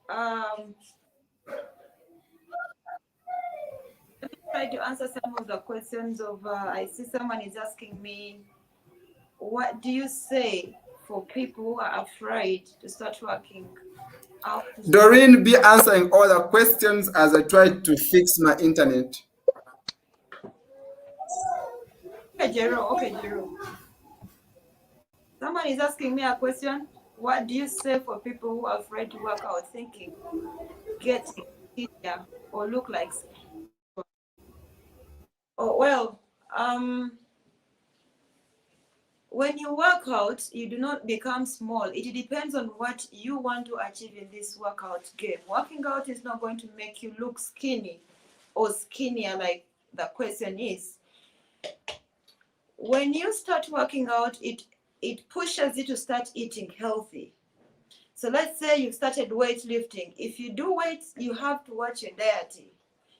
Let me try to answer some of the questions of, I see someone is asking me, what do you say for people who are afraid to start working out? Doryn, be answering all the questions as I try to fix my internet. Okay, Jero. Someone is asking me a question. What do you say for people who are afraid to work out, thinking getting easier or look like? Oh, well, when you work out, you do not become small. It depends on what you want to achieve in this workout game. Working out is not going to make you look skinny or skinnier like the question is. When you start working out, it pushes you to start eating healthy. So let's say you started weightlifting. If you do weights, you have to watch your diet.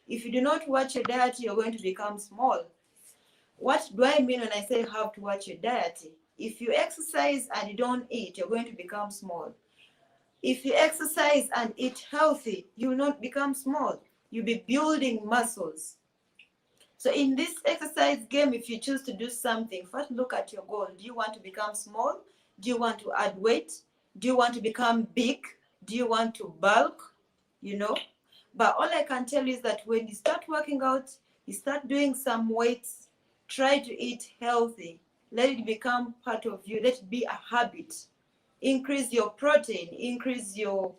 If you do not watch your diet, you're going to become small. What do I mean when I say you have to watch your diet? If you exercise and you don't eat, you're going to become small. If you exercise and eat healthy, you will not become small. You'll be building muscles. So in this exercise game, if you choose to do something, first look at your goal. Do you want to become small? Do you want to add weight? Do you want to become big? Do you want to bulk? But all I can tell you is that when you start working out, you start doing some weights, try to eat healthy. Let it become part of you. Let it be a habit. Increase your protein, increase your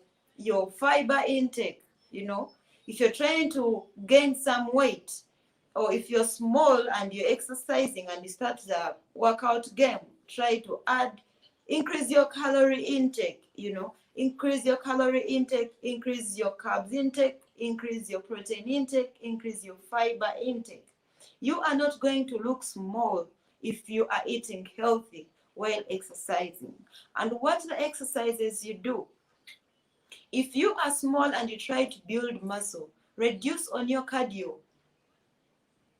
fiber intake. If you're trying to gain some weight, or if you're small and you're exercising and you start the workout game, try to increase your calorie intake, increase your calorie intake, increase your carbs intake, increase your protein intake, increase your fiber intake. You are not going to look small if you are eating healthy while exercising. And what the exercises you do? If you are small and you try to build muscle, reduce on your cardio.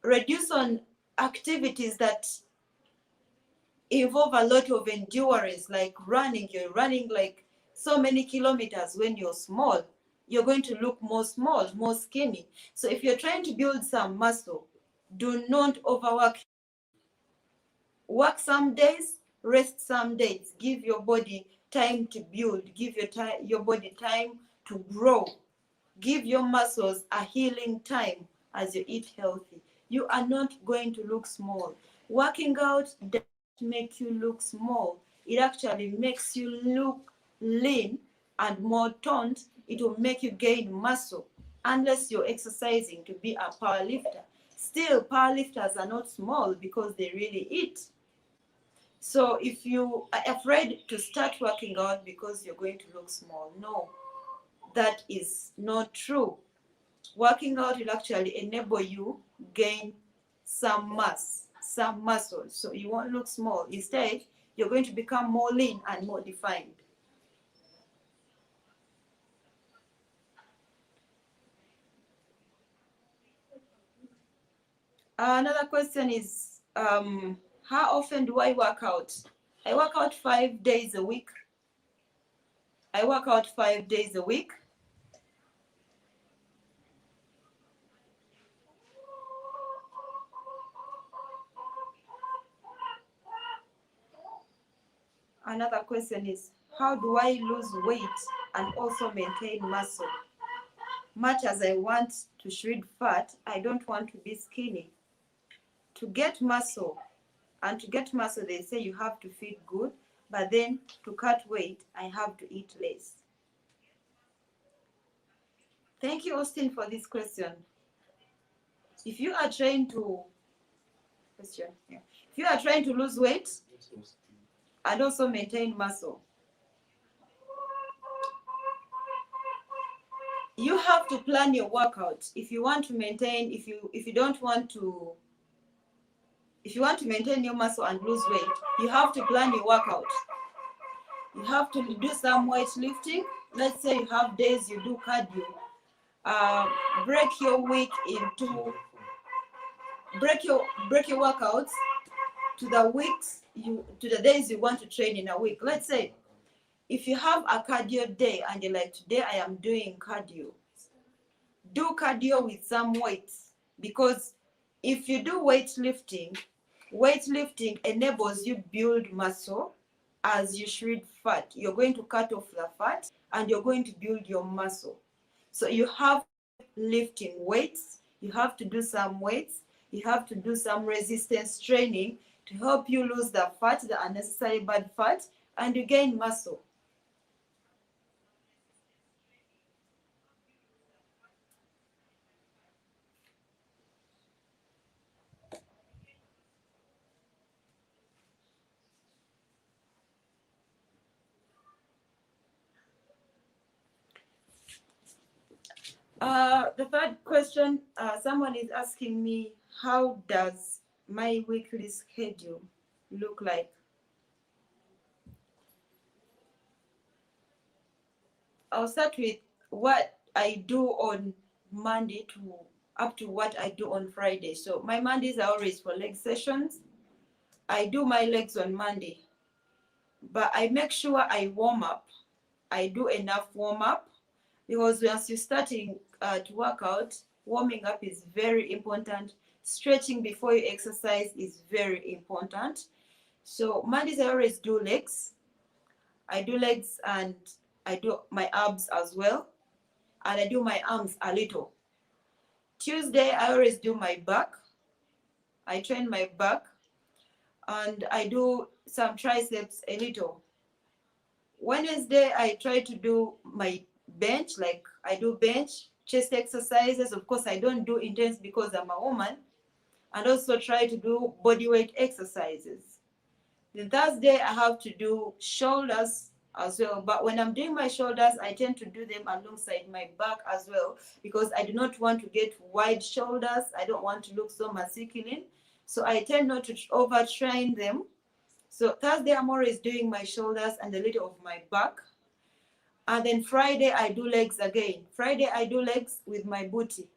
Reduce on activities that involve a lot of endurance, like running. You're running like so many kilometers. When you're small, you're going to look more small, more skinny. So if you're trying to build some muscle, do not overwork. Work some days, rest some days. Give your body time to build. Give your body time to grow. Give your muscles a healing time as you eat healthy. You are not going to look small. Working out doesn't make you look small. It actually makes you look lean and more toned. It will make you gain muscle, unless you're exercising to be a powerlifter. Still, powerlifters are not small because they really eat. So if you are afraid to start working out because you're going to look small, no, that is not true. Working out will actually enable you gain some mass, some muscle, so you won't look small. Instead, you're going to become more lean and more defined. Another question is, how often do I work out? I work out 5 days a week. Another question is, how do I lose weight and also maintain muscle? Much as I want to shed fat, I don't want to be skinny. To get muscle, they say you have to feed good, but then to cut weight, I have to eat less. Thank you, Austin, for this question. If you are trying to lose weight and also maintain muscle, you have to plan your workout. If you want to maintain, if you want to maintain your muscle and lose weight, you have to plan your workout. You have to do some weightlifting. Let's say you have days you do cardio. Break your week into break your workouts to the days you want to train in a week. Let's say if you have a cardio day and you're like, today I am doing cardio, do cardio with some weights, because if you do weightlifting enables you build muscle as you shred fat. You're going to cut off the fat and you're going to build your muscle. So you have lifting weights, you have to do some weights, you have to do some resistance training to help you lose the fat, the unnecessary bad fat, and you gain muscle. The third question, someone is asking me, how does my weekly schedule look like? I'll start with what I do on Monday to up to what I do on Friday. So my Mondays are always for leg sessions. I do my legs on Monday, but I make sure I warm up. I do enough warm up, because once you're starting to work out, warming up is very important. Stretching before you exercise is very important. So Mondays I always do legs. I do legs and I do my abs as well, and I do my arms a little. Tuesday I always do my back. I train my back and I do some triceps a little. Wednesday I try to do my bench, like I do bench, chest exercises. Of course I don't do intense because I'm a woman, and also try to do body weight exercises. Then Thursday I have to do shoulders as well, but when I'm doing my shoulders I tend to do them alongside my back as well, because I do not want to get wide shoulders. I don't want to look so masculine, so I tend not to overtrain them. So Thursday I'm always doing my shoulders and a little of my back. And then Friday I do legs again. Friday I do legs with my booty.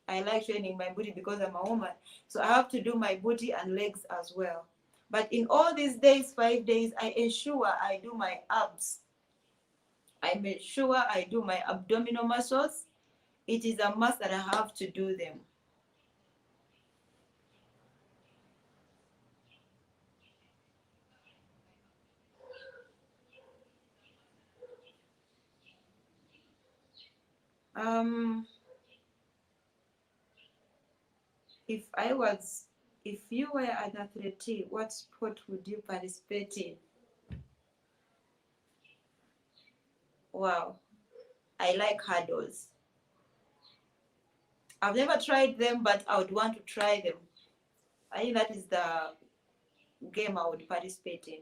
I like training my booty because I'm a woman, so I have to do my booty and legs as well. But in all these days, 5 days, I ensure I do my abs. I make sure I do my abdominal muscles. It is a must that I have to do them. If you were an athlete, what sport would you participate in? Wow, I like hurdles. I've never tried them, but I would want to try them. I think that is the game I would participate in.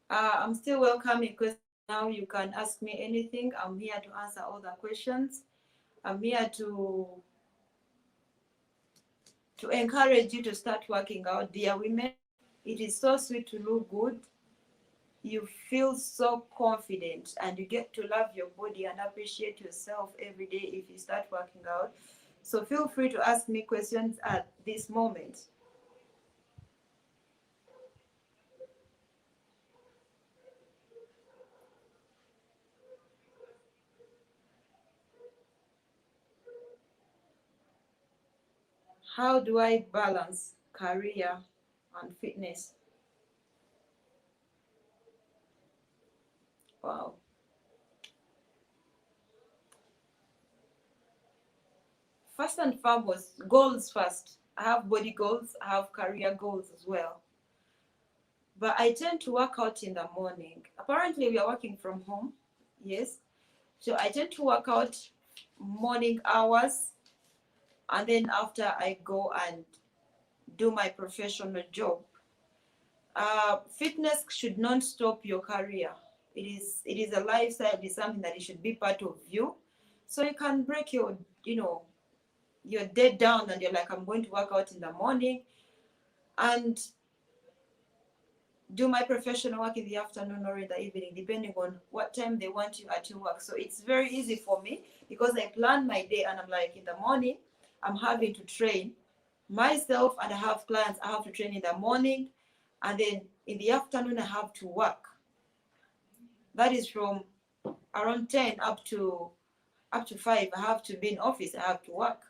I'm still welcoming questions now. You can ask me anything. I'm here to answer all the questions. I'm here to encourage you to start working out, dear women. It is so sweet to look good. You feel so confident and you get to love your body and appreciate yourself every day if you start working out. So feel free to ask me questions at this moment. How do I balance career and fitness? Wow. First and foremost, goals first. I have body goals, I have career goals as well. But I tend to work out in the morning. Apparently, we are working from home. Yes. So I tend to work out morning hours, and then after I go and do my professional job. Fitness should not stop your career. It is a lifestyle. It is something that it should be part of you. So you can break your day down and you're like, I'm going to work out in the morning. And do my professional work in the afternoon or in the evening, depending on what time they want you at your work. So it's very easy for me because I plan my day and I'm like, in the morning, I'm having to train myself and I have clients I have to train in the morning, and then in the afternoon, I have to work. That is from around 10 up to 5. I have to be in office, I have to work.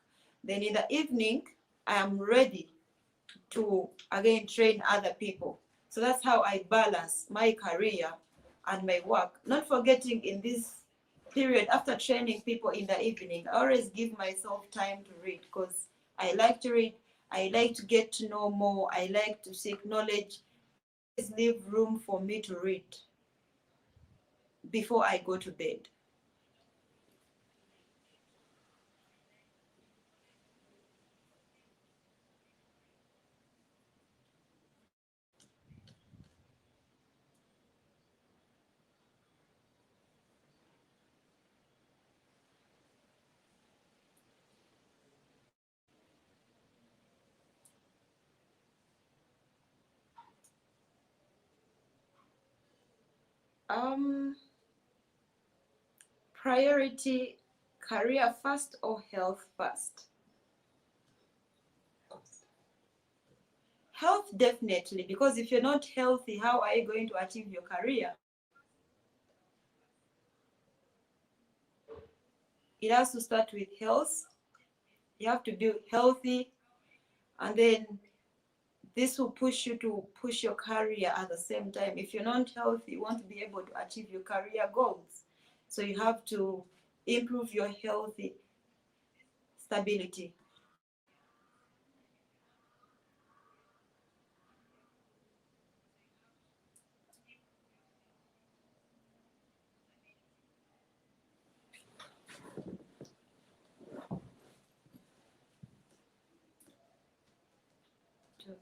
Then in the evening, I am ready to again train other people. So that's how I balance my career and my work. Not forgetting in this period after training people in the evening, I always give myself time to read because I like to read. I like to get to know more. I like to seek knowledge. Always leave room for me to read before I go to bed. Priority, career first or health first? Health definitely, because if you're not healthy, how are you going to achieve your career? It has to start with health. You have to be healthy, and then this will push you to push your career at the same time. If you're not healthy, you won't be able to achieve your career goals. So you have to improve your healthy stability.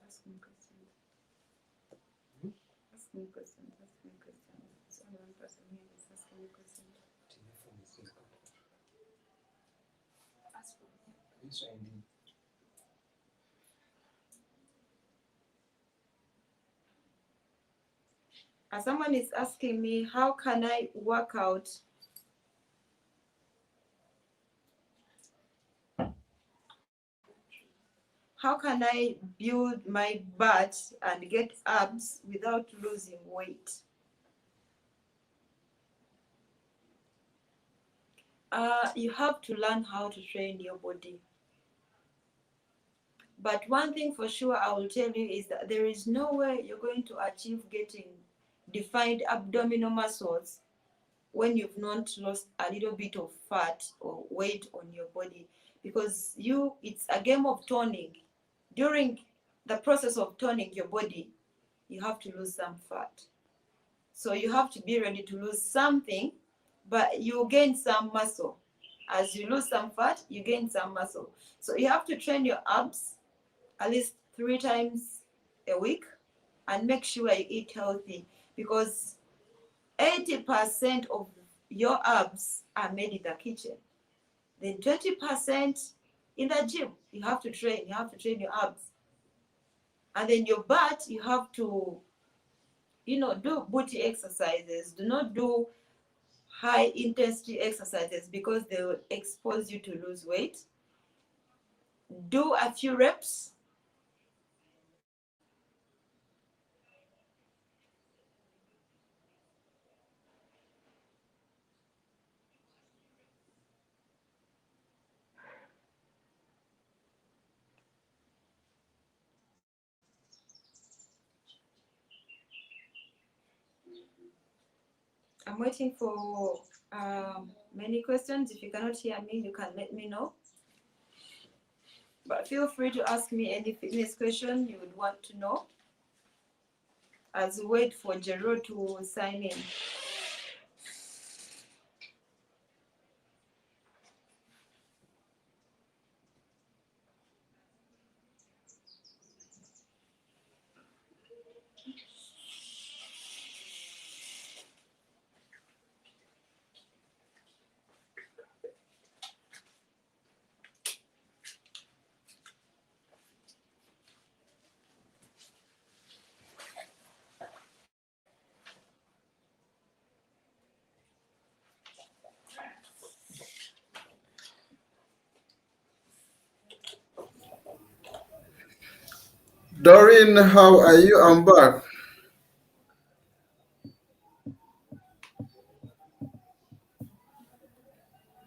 Ask me questions. Ask me questions. Ask me questions. There's only one person here that's asking me questions. Ask for me. As someone is asking me, how can I work out? How can I build my butt and get abs without losing weight? You have to learn how to train your body. But one thing for sure I will tell you is that there is no way you're going to achieve getting defined abdominal muscles when you've not lost a little bit of fat or weight on your body, because it's a game of toning. During the process of toning your body, you have to lose some fat. So you have to be ready to lose something, but you gain some muscle. As you lose some fat, you gain some muscle. So you have to train your abs at least 3 times a week and make sure you eat healthy, because 80% of your abs are made in the kitchen. Then 20% in the gym. You have to train your abs. And then your butt, you have to, do booty exercises. Do not do high intensity exercises because they will expose you to lose weight. Do a few reps. I'm waiting for many questions. If you cannot hear me, you can let me know. But feel free to ask me any fitness question you would want to know as we wait for Jero to sign in. Doryn, how are you? I'm back.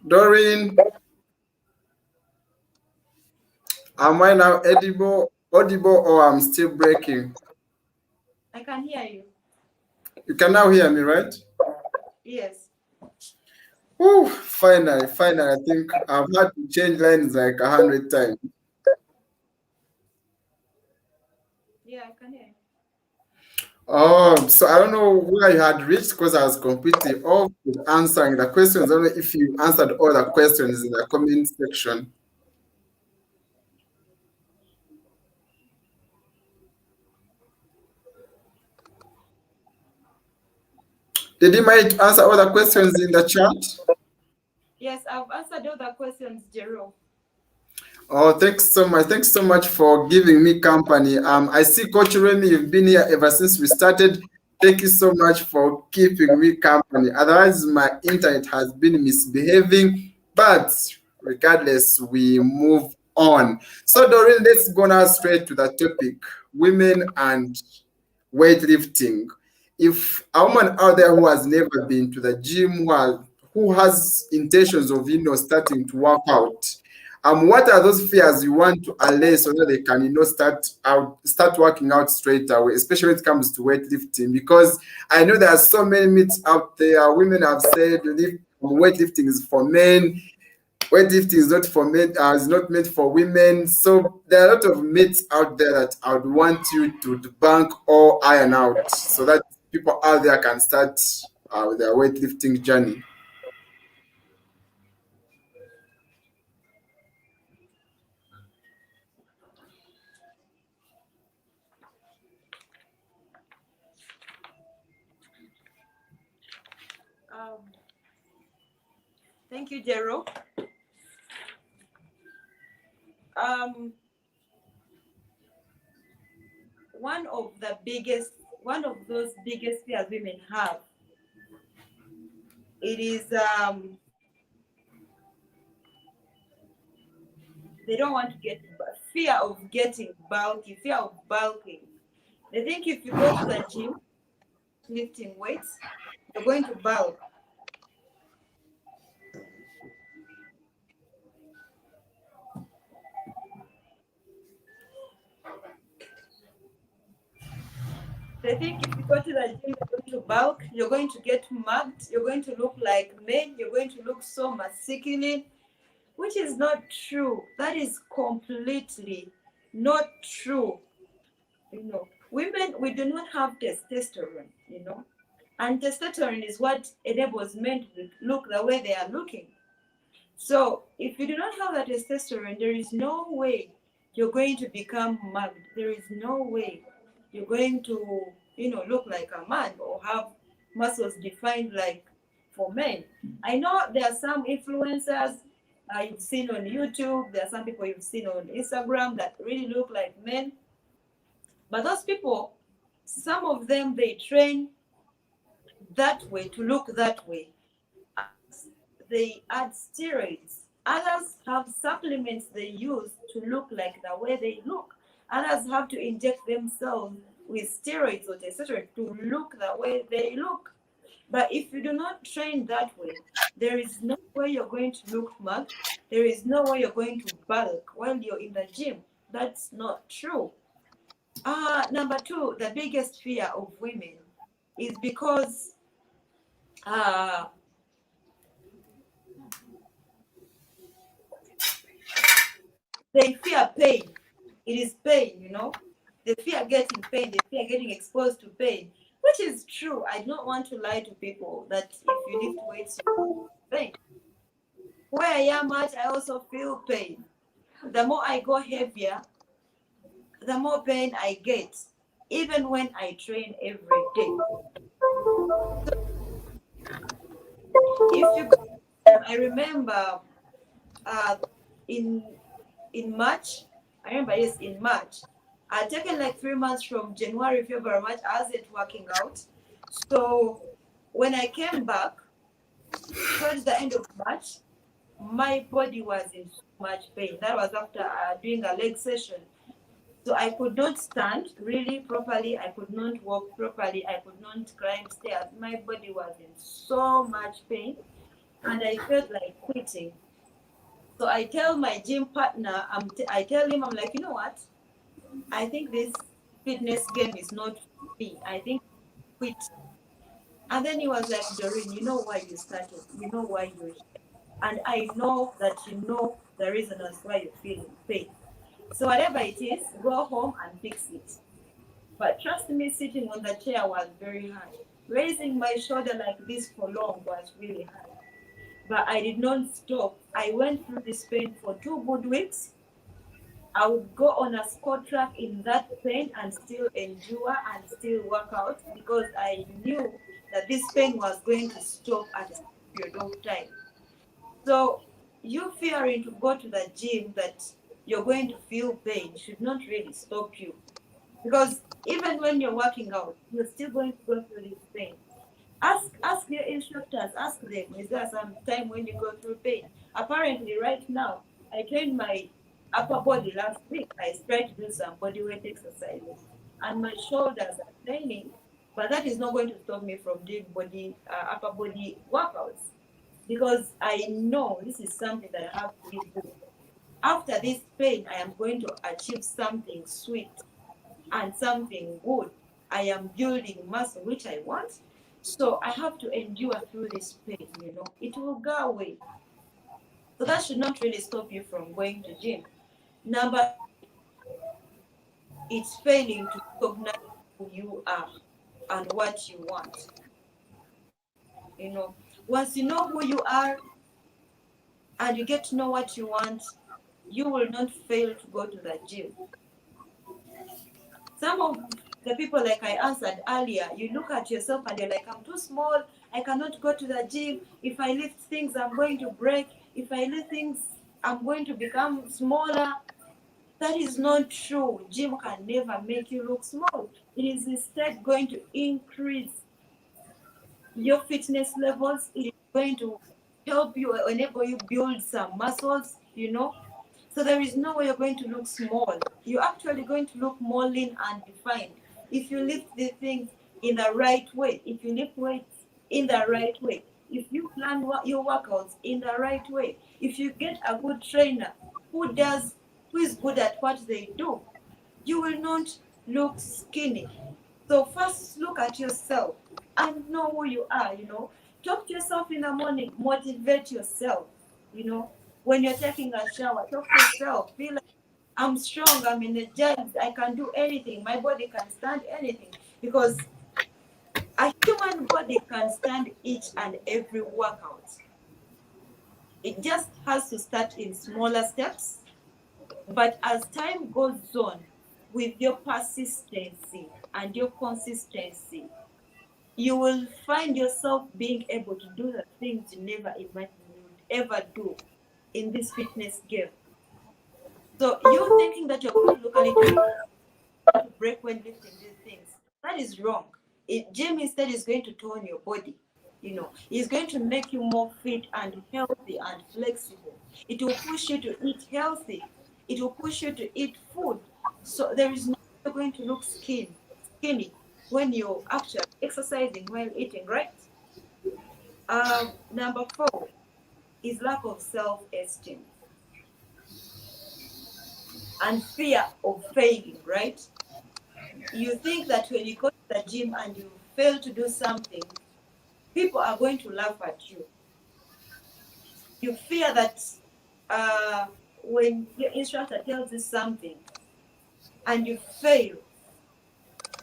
Doryn, am I now audible, or I'm still breaking? I can hear you. You can now hear me, right? Yes. Oh, finally. I think I've had to change lines like 100 times. Yeah, I can hear you. Oh, so I don't know where you had reached because I was completely off with answering the questions. I don't know if you answered all the questions in the comment section. Did you manage to answer all the questions in the chat? Yes, I've answered all the questions, Jerome. Oh, thanks so much. Thanks so much for giving me company. I see Coach Remy, you've been here ever since we started. Thank you so much for keeping me company. Otherwise, my internet has been misbehaving. But regardless, we move on. So, Doreen, let's go now straight to the topic: women and weightlifting. If a woman out there who has never been to the gym, who has intentions of starting to work out, what are those fears you want to allay so that they can start working out straight away, especially when it comes to weightlifting? Because I know there are so many myths out there. Women have said weightlifting is for men, weightlifting is not for men, is not meant for women. So there are a lot of myths out there that I would want you to debunk or iron out so that people out there can start with their weightlifting journey. Um, Thank you, Jerome. Um, one of those biggest fears women have, it is they don't want to get fear of getting bulky, fear of bulking. They think if you go to the gym lifting weights, you're going to bulk. They think if you go to the gym, you're going to bulk, you're going to get mugged, you're going to look like men, you're going to look so masculine, which is not true. That is completely not true. Women, we do not have testosterone, and testosterone is what enables men to look the way they are looking. So if you do not have that testosterone, there is no way you're going to become mugged. There is no way you're going to, look like a man or have muscles defined like for men. I know there are some influencers you've seen on YouTube. There are some people you've seen on Instagram that really look like men. But those people, some of them, they train that way to look that way. They add steroids. Others have supplements they use to look like the way they look. Others have to inject themselves with steroids or testosterone to look the way they look. But if you do not train that way, there is no way you're going to look smart. There is no way you're going to bulk while you're in the gym. That's not true. Number two, the biggest fear of women is because they fear pain. It is pain, They fear getting pain. They fear getting exposed to pain, which is true. I don't want to lie to people that if you lift weights, you feel pain. Where I am at, I also feel pain. The more I go heavier, the more pain I get, even when I train every day. If you, I remember in March. I remember, yes, in March. I had taken like 3 months from January, February, March. I wasn't working out. So when I came back towards the end of March, my body was in so much pain. That was after doing a leg session. So I could not stand really properly. I could not walk properly. I could not climb stairs. My body was in so much pain, and I felt like quitting. So I tell my gym partner, I tell him, I'm like, you know what? I think this fitness game is not for me. I think I quit. And then he was like, Doreen, you know why you started. You know why you're here. And I know that you know the reason as why you're feeling pain. So whatever it is, go home and fix it. But trust me, sitting on the chair was very hard. Raising my shoulder like this for long was really hard. But I did not stop. I went through this pain for 2 good weeks. I would go on a squat track in that pain and still endure and still work out because I knew that this pain was going to stop at a period of time. So you fearing to go to the gym that you're going to feel pain should not really stop you. Because even when you're working out, you're still going to go through this pain. Ask your instructors, ask them, is there some time when you go through pain? Apparently, right now, I trained my upper body last week. I tried to do some body weight exercises, and my shoulders are training, but that is not going to stop me from doing upper body workouts because I know this is something that I have to do. After this pain, I am going to achieve something sweet and something good. I am building muscle, which I want. So I have to endure through this pain, It will go away. So that should not really stop you from going to gym. Number, it's failing to recognize who you are and what you want. Once you know who you are and you get to know what you want, you will not fail to go to the gym. Some of the people, like I answered earlier, you look at yourself and you're like, I'm too small. I cannot go to the gym. If I lift things, I'm going to break. If I lift things, I'm going to become smaller. That is not true. Gym can never make you look small. It is instead going to increase your fitness levels. It is going to help you, enable you build some muscles. So there is no way you're going to look small. You're actually going to look more lean and defined if you lift the things in the right way, if you lift weights in the right way, if you plan your workouts in the right way, if you get a good trainer who is good at what they do, you will not look skinny. So first look at yourself and know who you are. Talk to yourself in the morning, motivate yourself. When you're taking a shower, talk to yourself. Feel like I'm strong, I'm energized, I can do anything, my body can stand anything. Because a human body can stand each and every workout. It just has to start in smaller steps. But as time goes on, with your persistency and your consistency, you will find yourself being able to do the things you never imagined you would ever do in this fitness game. So you thinking that you're going to look a little to break when lifting these things, that is wrong. Gym instead is going to tone your body. It's going to make you more fit and healthy and flexible. It will push you to eat healthy. It will push you to eat food. So there is no way you're going to look skinny when you're actually exercising while eating, right? Number 4 is lack of self-esteem and fear of failing, right? You think that when you go to the gym and you fail to do something, people are going to laugh at you. You fear that when your instructor tells you something and you fail,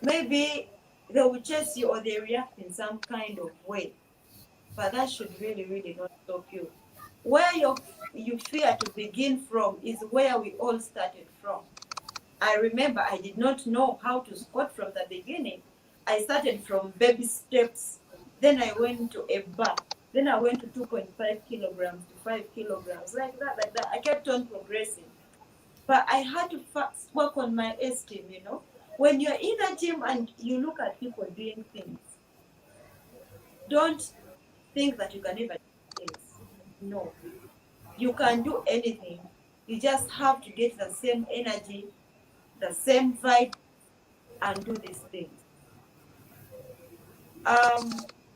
maybe they will chase you or they react in some kind of way. But that should really, really not stop you. Where you fear to begin from is where we all started from. I remember I did not know how to squat from the beginning. I started from baby steps. Then I went to a bar. Then I went to 2.5 kilograms to 5 kilograms, like that. I kept on progressing. But I had to first work on my esteem. When you're in a gym and you look at people doing things, don't think that you can never do things. No. You can do anything. You just have to get the same energy the same vibe, and do these things.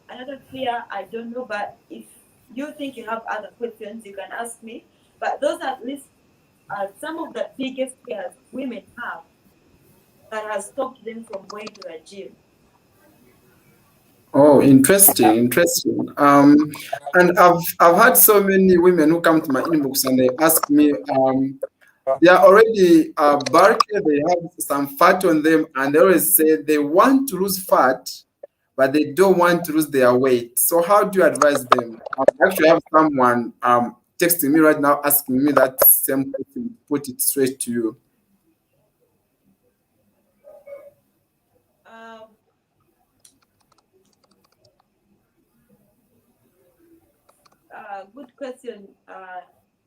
Another fear, I don't know, but if you think you have other questions, you can ask me. But those at least are some of the biggest fears women have that has stopped them from going to the gym. Oh, interesting. And I've had so many women who come to my inbox and they ask me, they are already bulky, they have some fat on them, and they always say they want to lose fat, but they don't want to lose their weight. So how do you advise them? I actually have someone texting me right now asking me that same question. Put it straight to you. Um, Good question,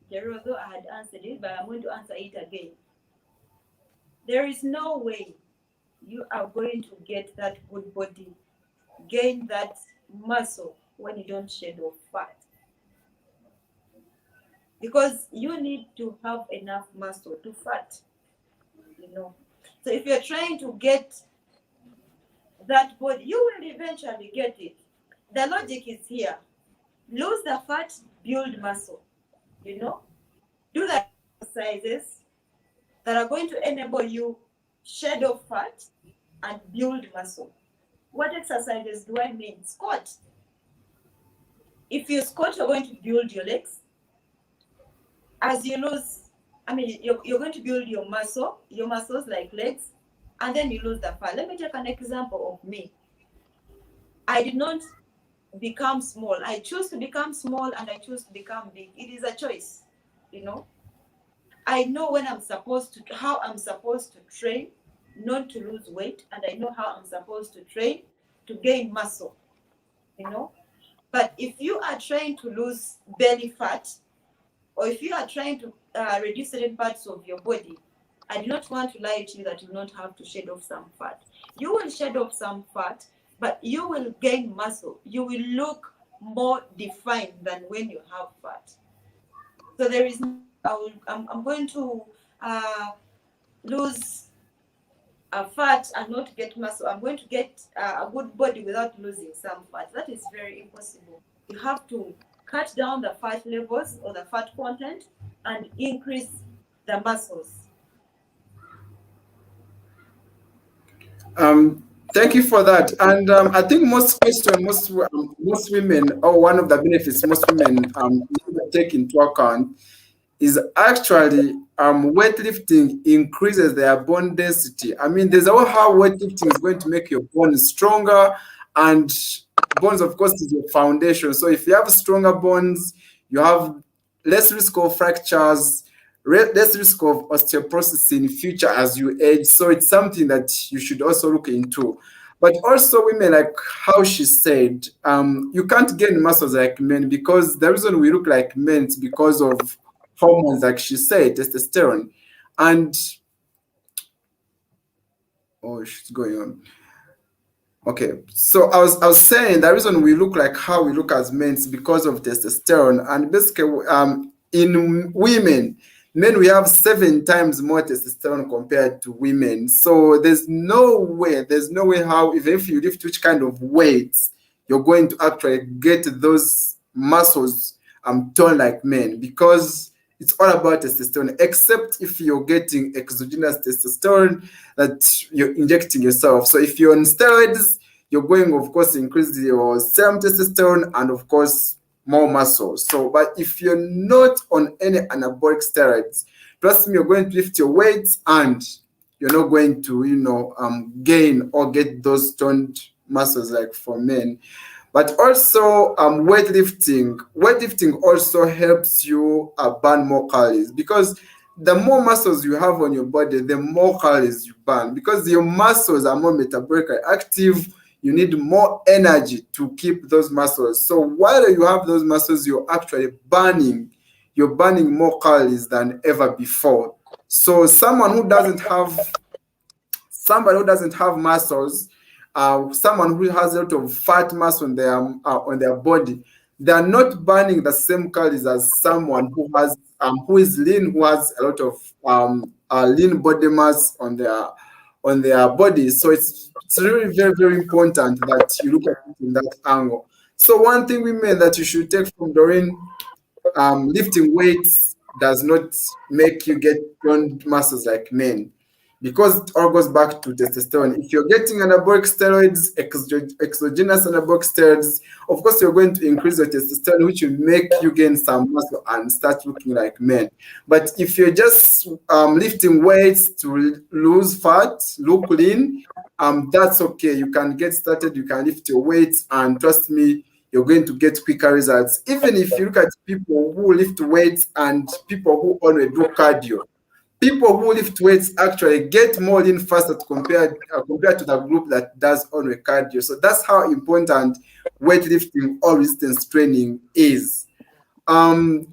Jerry, although I had answered it, but I'm going to answer it again. There is no way you are going to get that good body, gain that muscle when you don't shed off fat. Because you need to have enough muscle to fat, So if you're trying to get that body, you will eventually get it. The logic is here. Lose the fat, build muscle, Do the exercises that are going to enable you shed off fat and build muscle. What exercises do I mean? Squat. If you squat, you're going to build your legs. As you lose, you're going to build your muscles like legs, and then you lose the fat. Let me take an example of me. I did not become small. I choose to become small and I choose to become big. It is a choice, I know how I'm supposed to train not to lose weight, and I know how I'm supposed to train to gain muscle, But if you are trying to lose belly fat, or if you are trying to reduce certain parts of your body, I do not want to lie to you that you will not have to shed off some fat. You will shed off some fat, but you will gain muscle. You will look more defined than when you have fat. So there is, I'm going to lose fat and not get muscle. I'm going to get a good body without losing some fat. That is very impossible. You have to cut down the fat levels or the fat content and increase the muscles. Thank you for that. And I think most women, or one of the benefits most women take into account is actually weightlifting increases their bone density. There's a how weightlifting is going to make your bones stronger, and bones, of course, is your foundation. So if you have stronger bones, you have less risk of fractures, less risk of osteoporosis in future as you age. So it's something that you should also look into. But also women, like how she said, you can't gain muscles like men, because the reason we look like men is because of hormones, like she said, testosterone. And she's going on. Okay, so I was saying the reason we look like how we look as men is because of testosterone. And basically, in women, men, we have 7 times more testosterone compared to women. So there's no way how, even if you lift which kind of weights, you're going to actually get those muscles toned like men, because it's all about testosterone, except if you're getting exogenous testosterone that you're injecting yourself. So if you're on steroids, you're going, of course, increase your serum testosterone and, of course, more muscle. So, but if you're not on any anabolic steroids, trust me, you're going to lift your weights and you're not going to, gain or get those toned muscles like for men. But also, weightlifting also helps you burn more calories, because the more muscles you have on your body, the more calories you burn, because your muscles are more metabolically active. You need more energy to keep those muscles. So while you have those muscles, you're actually burning more calories than ever before. So somebody who doesn't have muscles, someone who has a lot of fat mass on their body, they are not burning the same calories as someone who is lean, who has a lot of lean body mass on their body. So it's really very, very important that you look at it in that angle. So one thing, women, that you should take from Doryn, lifting weights does not make you get toned muscles like men, because it all goes back to testosterone. If you're getting anabolic steroids, exogenous anabolic steroids, of course you're going to increase your testosterone, which will make you gain some muscle and start looking like men. But if you're just lifting weights to lose fat, look lean, that's okay. You can get started, you can lift your weights, and trust me, you're going to get quicker results. Even if you look at people who lift weights and people who only do cardio, people who lift weights actually get more lean faster compared to the group that does only cardio. So that's how important weightlifting or resistance training is. Doryn,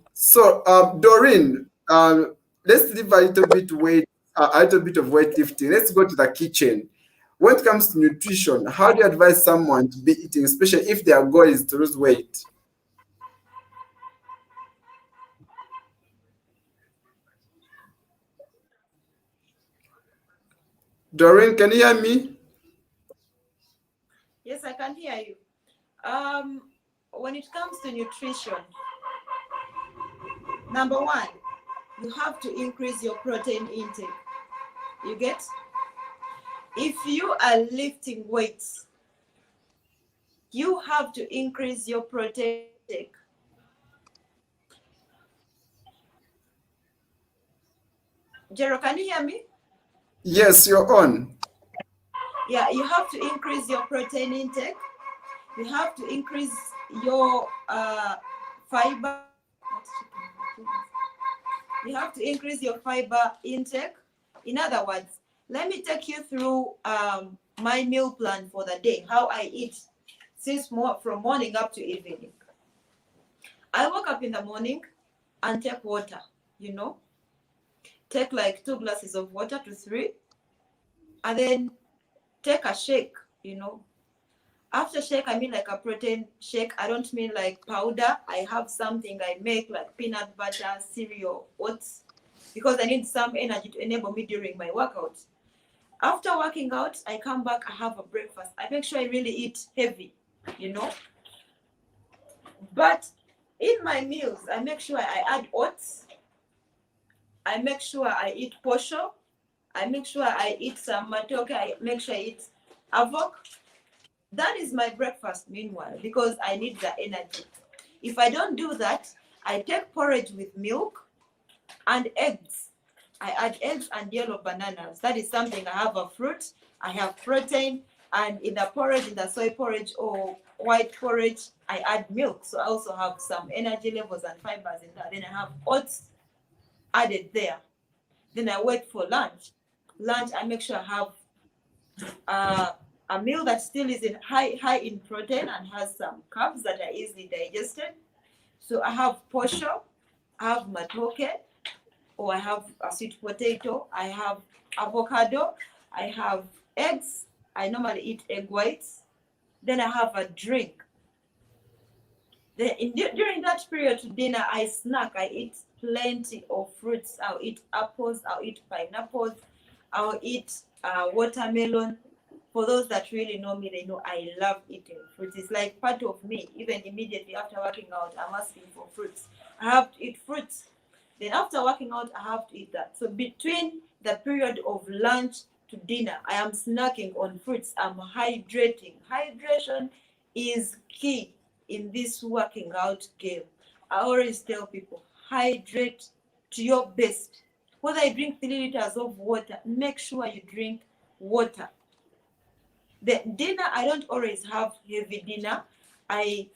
let's leave a little bit of weightlifting. Let's go to the kitchen. When it comes to nutrition, how do you advise someone to be eating, especially if their goal is to lose weight? Doryn, can you hear me? Yes, I can hear you. When it comes to nutrition, number one, you have to increase your protein intake. You get? If you are lifting weights, you have to increase your protein intake. Jero, can you hear me? Yes, you're on. Yeah, you have to increase your protein intake. You have to increase your fiber. You have to increase your fiber intake. In other words, let me take you through my meal plan for the day, how I eat from morning up to evening. I wake up in the morning and take water, take like 2 glasses of water to 3, and then take a shake, After shake, I mean like a protein shake. I don't mean like powder. I have something I make like peanut butter, cereal, oats, because I need some energy to enable me during my workout. After working out, I come back, I have a breakfast. I make sure I really eat heavy, But in my meals, I make sure I add oats. I make sure I eat posho. I make sure I eat some matoke. I make sure I eat avok. That is my breakfast meanwhile, because I need the energy. If I don't do that, I take porridge with milk and eggs. I add eggs and yellow bananas. That is something. I have a fruit, I have protein, and in the porridge, in the soy porridge or white porridge, I add milk. So I also have some energy levels and fibers in that. Then I have oats added there. Then I wait for lunch. Lunch, I make sure I have a meal that still is high in protein and has some carbs that are easily digested. So I have posho, I have matoke, or I have a sweet potato, I have avocado, I have eggs. I normally eat egg whites. Then I have a drink. Then during that period to dinner, I snack. I eat plenty of fruits. I'll eat apples, I'll eat pineapples, I'll eat watermelon. For those that really know me, they know I love eating fruits. It's like part of me. Even immediately after working out, I'm asking for fruits. I have to eat fruits. Then after working out, I have to eat that. So between the period of lunch to dinner, I am snacking on fruits. I'm hydrating. Hydration is key in this working out game. I always tell people, hydrate to your best. Whether I drink 3 liters of water, make sure you drink water. The dinner, I don't always have heavy dinner. I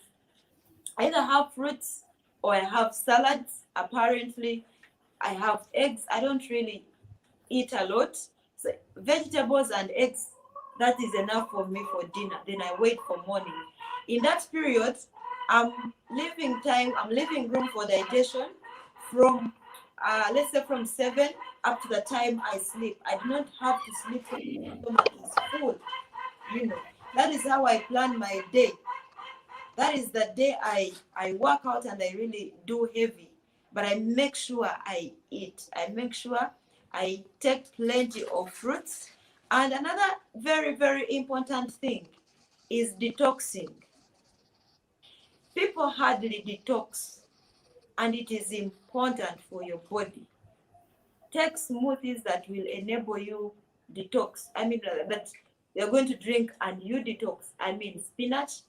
either have fruits or I have salads. Apparently, I have eggs. I don't really eat a lot. So vegetables and eggs, that is enough for me for dinner. Then I wait for morning. In that period, I'm leaving room for digestion from, let's say from 7 up to the time I sleep. I do not have to sleep when my stomach is full. That is how I plan my day. That is the day I work out and I really do heavy. But I make sure I eat. I make sure I take plenty of fruits. And another very, very important thing is detoxing. People hardly detox, and it is important for your body. Take smoothies that will enable you detox. I mean, that you're going to drink and you detox. I mean, spinach.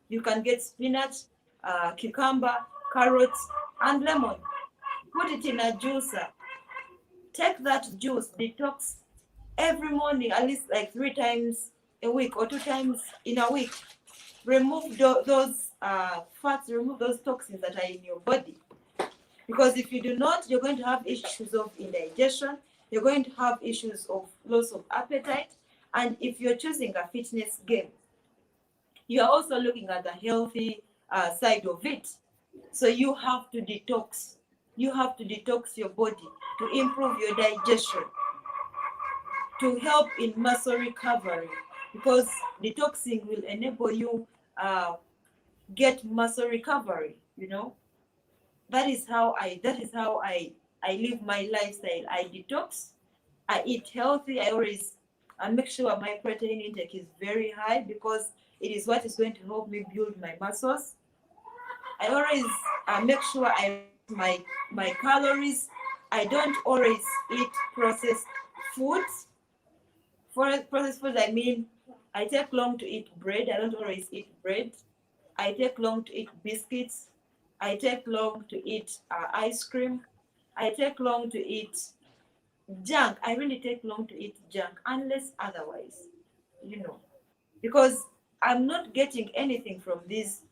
You can get spinach, cucumber, carrots, and lemon. Put it in a juicer. Take that juice, detox every morning, at least like 3 times a week or 2 times in a week. Remove those fats, remove those toxins that are in your body. Because if you do not, you're going to have issues of indigestion, you're going to have issues of loss of appetite, and if you're choosing a fitness game, you're also looking at the healthy side of it. So you have to detox. You have to detox your body to improve your digestion, to help in muscle recovery, because detoxing will enable you get muscle recovery. You know, that is how I live my lifestyle. I detox, I eat healthy. I make sure my protein intake is very high, because it is what is going to help me build my muscles. I always make sure I my calories. I don't always eat processed foods. For processed foods, I mean, I take long to eat bread. I don't always eat bread. I take long to eat biscuits. I take long to eat ice cream. I take long to eat junk. I really take long to eat junk, unless otherwise, you know, because I'm not getting anything from these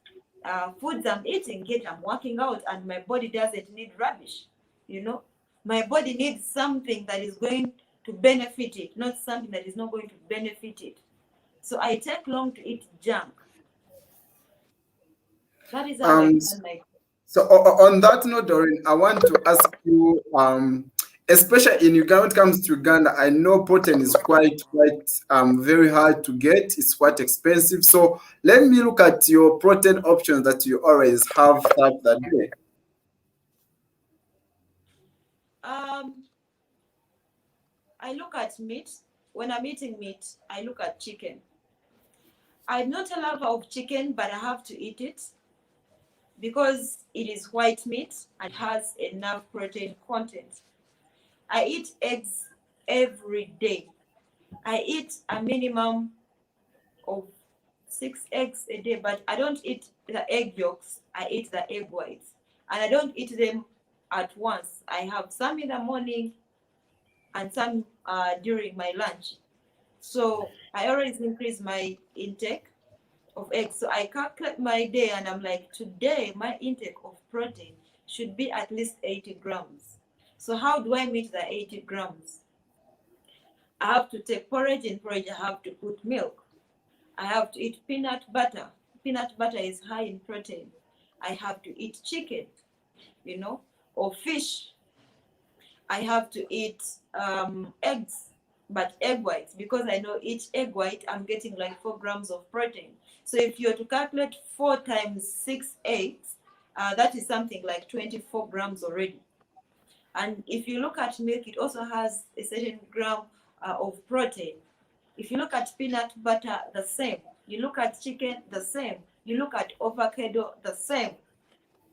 foods I'm eating, yet I'm working out, and my body doesn't need rubbish, you know. My body needs something that is going to benefit it, not something that is not going to benefit it. So I take long to eat junk. That is how I Um, plan my. So on that note, Doryn, I want to ask you, especially in Uganda, when it comes to Uganda, I know protein is quite very hard to get. It's quite expensive. So let me look at your protein options that you always have throughout the day. Um, I look at meat. When I'm eating meat, I look at chicken. I'm not a lover of chicken, but I have to eat it because it is white meat and has enough protein content. I eat eggs every day. I eat a minimum of 6 eggs a day, but I don't eat the egg yolks. I eat the egg whites, and I don't eat them at once. I have some in the morning and some during my lunch. So I always increase my intake of eggs. So I calculate my day, and I'm like, today my intake of protein should be at least 80 grams. So how do I meet the 80 grams? I have to take porridge. In porridge, I have to put milk. I have to eat peanut butter. Peanut butter is high in protein. I have to eat chicken, you know, or fish. I have to eat eggs, but egg whites, because I know each egg white I'm getting like 4 grams of protein. So if you're to calculate 4 times 6 eggs, that is something like 24 grams already. And if you look at milk, it also has a certain gram of protein. If you look at peanut butter, the same. You look at chicken, the same. You look at avocado, the same.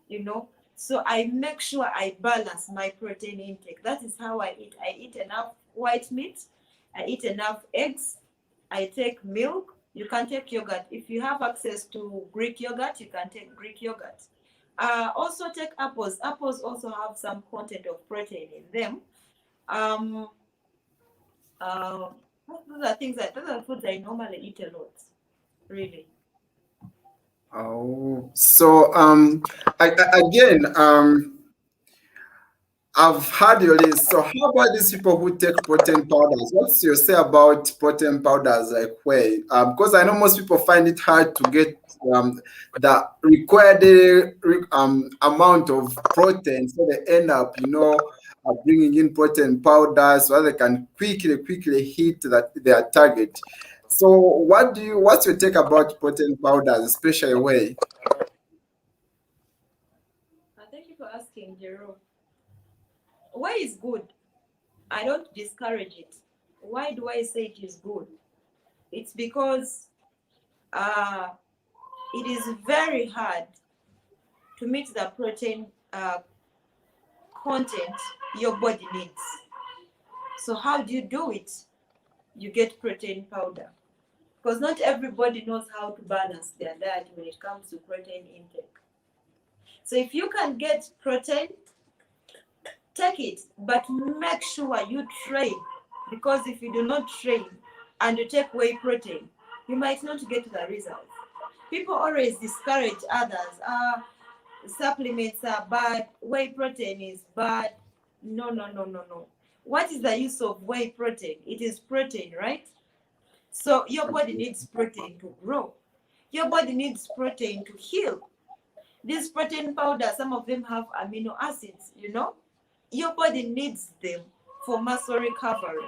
You know, so I make sure I balance my protein intake. That is how I eat. I eat enough white meat. I eat enough eggs. I take milk. You can take yogurt. If you have access to Greek yogurt, you can take Greek yogurt. Also take apples. Apples also have some content of protein in them. Um, uh, those are those are foods I normally eat a lot, really. Oh, so again, I've heard your list. So how about these people who take protein powders? What's your say about protein powders like whey? Because I know most people find it hard to get the required amount of protein, so they end up, bringing in protein powders so they can quickly hit that their target. So what's your take about protein powders, especially whey? Thank you for asking, Jero. Why is good? I don't discourage it. Why do I say it is good? It's because it is very hard to meet the protein content your body needs. So how do you do it? You get protein powder. Because not everybody knows how to balance their diet when it comes to protein intake. So if you can get protein, take it, but make sure you train. Because if you do not train and you take whey protein, you might not get the results. People always discourage others. Supplements are bad, whey protein is bad. No, no, no, no, no. What is the use of whey protein? It is protein, right? So your body needs protein to grow. Your body needs protein to heal. These protein powders, some of them have amino acids, you know? Your body needs them for muscle recovery.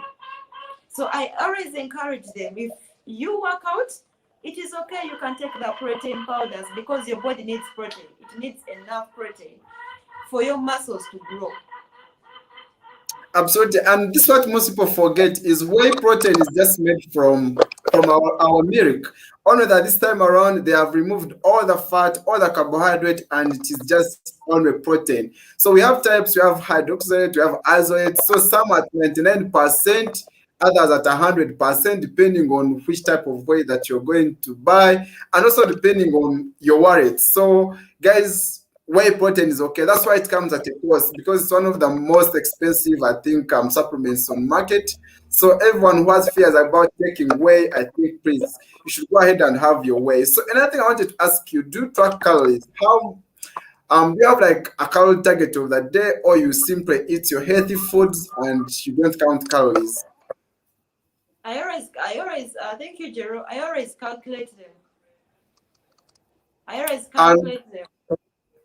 So I always encourage them, if you work out, it is okay, you can take the protein powders because your body needs protein. It needs enough protein for your muscles to grow. Absolutely. And this what most people forget is whey protein is just made from our milk. Only that this time around they have removed all the fat, all the carbohydrate, and it is just only protein. So we have types, we have hydroxylate, we have isolate. So some at 99%, others at 100%, depending on which type of whey that you're going to buy, and also depending on your wallet. So guys, whey protein is okay. That's why it comes at a cost because it's one of the most expensive, I think, supplements on market. So everyone who has fears about taking whey, I think, please, you should go ahead and have your whey. So another thing I wanted to ask you: do you track calories? How do you have like a calorie target of the day, or you simply eat your healthy foods and you don't count calories? Thank you, Jero. I always calculate them. I always And calculate them.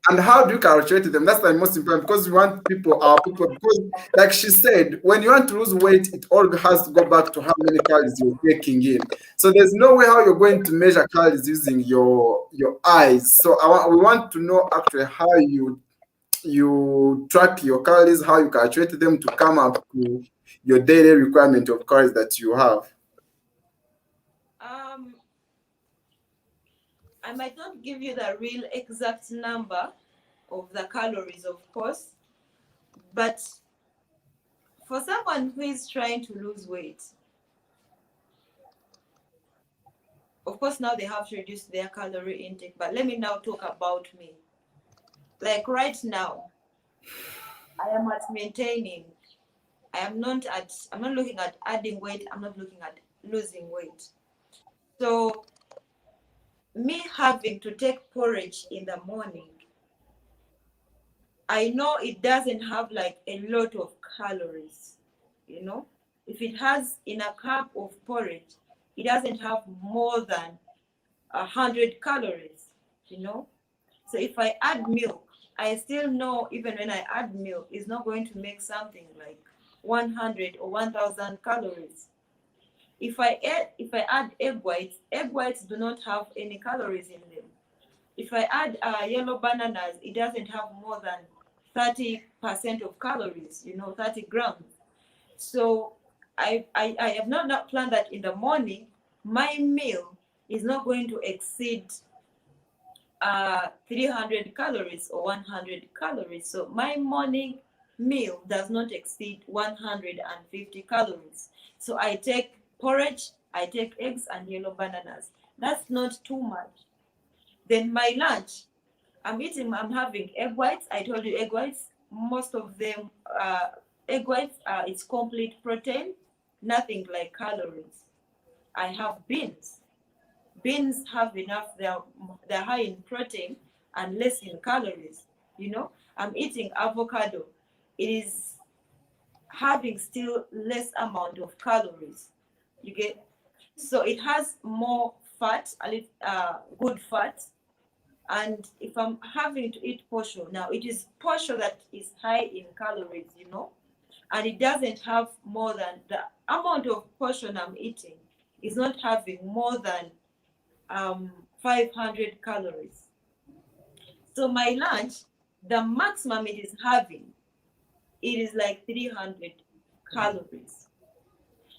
and how do you calculate them? That's the most important because we want our people, because like she said, when you want to lose weight, it all has to go back to how many calories you're taking in. So there's no way how you're going to measure calories using your eyes. So we want to know actually how you track your calories, how you calculate them to come up to your daily requirement of calories that you have. Um, I might not give you the real exact number of the calories, of course, but for someone who is trying to lose weight, of course, now they have to reduce their calorie intake. But let me now talk about me. Like right now, I am at maintaining. I'm not looking at adding weight. I'm not looking at losing weight. So me having to take porridge in the morning, I know it doesn't have like a lot of calories, you know. If it has in a cup of porridge, it doesn't have more than 100 calories, you know. So if I add milk, I still know even when I add milk, it's not going to make something like 100 or 1,000 calories. If I add egg whites do not have any calories in them. If I add yellow bananas, it doesn't have more than 30% of calories, you know, 30 grams. So I have not planned that in the morning, my meal is not going to exceed 300 calories or 100 calories. So my morning meal does not exceed 150 calories. So I take porridge, I take eggs and yellow bananas. That's not too much. Then my lunch, I'm having egg whites. I told you egg whites, most of them, egg whites, it's complete protein, nothing like calories. I have beans. Beans have enough, they're high in protein and less in calories, you know. I'm eating avocado. It is having still less amount of calories, you get. So it has more fat, a little good fat. And if I'm having to eat posho, now it is posho that is high in calories, and it doesn't have more than the amount of portion I'm eating is not having more than 500 calories. So my lunch, the maximum it is having, it is like 300 calories.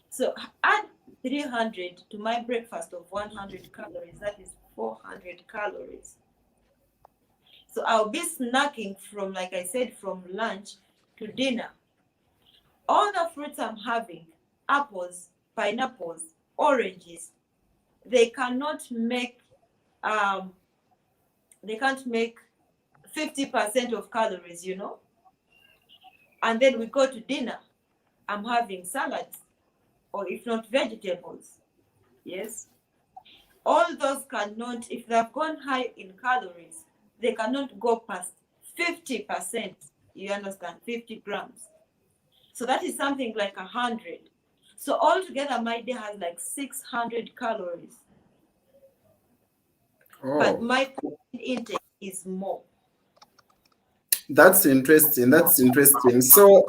So add 300 to my breakfast of 100 calories, that is 400 calories. So I'll be snacking from, like I said, from lunch to dinner. All the fruits I'm having, apples, pineapples, oranges, they can't make 50% of calories, you know. And then we go to dinner, I'm having salads, or if not vegetables. Yes. All those cannot, if they've gone high in calories, they cannot go past 50%. You understand? 50 grams. So that is something like 100. So altogether, my day has like 600 calories. But my protein intake is more. That's interesting. That's interesting. So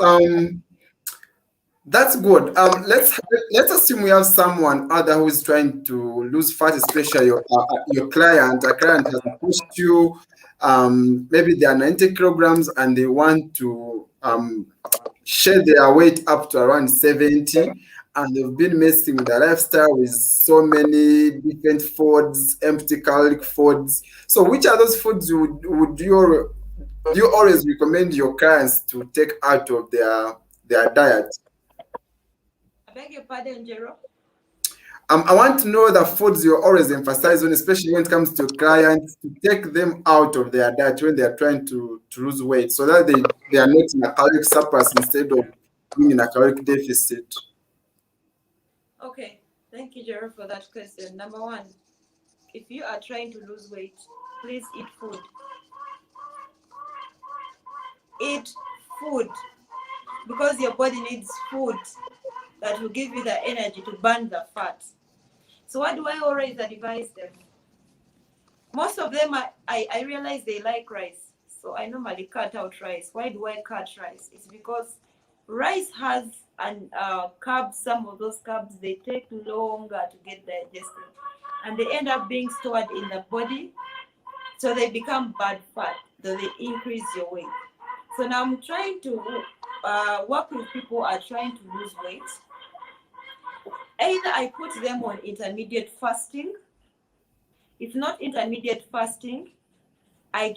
that's good. Let's assume we have someone other who is trying to lose fat, especially your client. A client has pushed you. Maybe they are 90 kilograms and they want to shed their weight up to around 70, and they've been messing with their lifestyle with so many different foods, empty caloric foods. So which are those foods would you always recommend your clients to take out of their diet? I beg your pardon, Jero? I want to know the foods you always emphasize on, especially when it comes to clients, to take them out of their diet when they are trying to lose weight, so that they are not in a caloric surplus instead of being in a caloric deficit. Okay, thank you, Jero, for that question. Number one, if you are trying to lose weight, please eat food. Eat food, because your body needs food that will give you the energy to burn the fat. So what do I always advise them? Most of them, I realize they like rice. So I normally cut out rice. Why do I cut rice? It's because rice has carbs. Some of those carbs, they take longer to get digested. And they end up being stored in the body. So they become bad fat. So they increase your weight. So now I'm trying to work with people who are trying to lose weight. Either I put them on intermediate fasting. If not intermediate fasting, I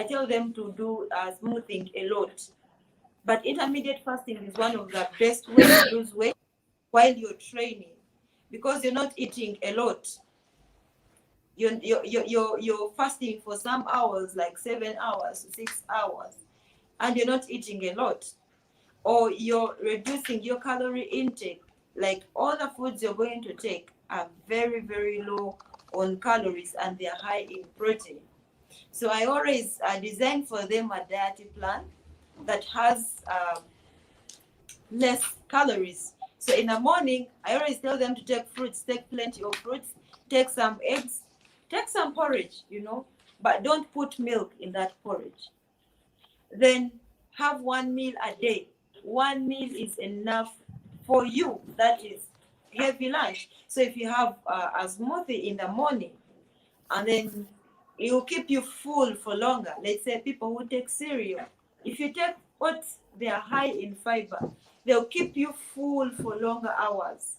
tell them to do smoothing a lot. But intermediate fasting is one of the best ways to lose weight while you're training, because you're not eating a lot. You're fasting for some hours, like 7 hours, 6 hours, and you're not eating a lot. Or you're reducing your calorie intake. Like all the foods you're going to take are very, very low on calories and they're high in protein. So I always design for them a diet plan that has less calories. So in the morning, I always tell them to take fruits, take plenty of fruits, take some eggs, take some porridge, you know, but don't put milk in that porridge. Then have one meal a day. One meal is enough for you. That is heavy lunch. So if you have a smoothie in the morning, and then it will keep you full for longer. Let's say people who take cereal. If you take oats, they are high in fiber. They'll keep you full for longer hours.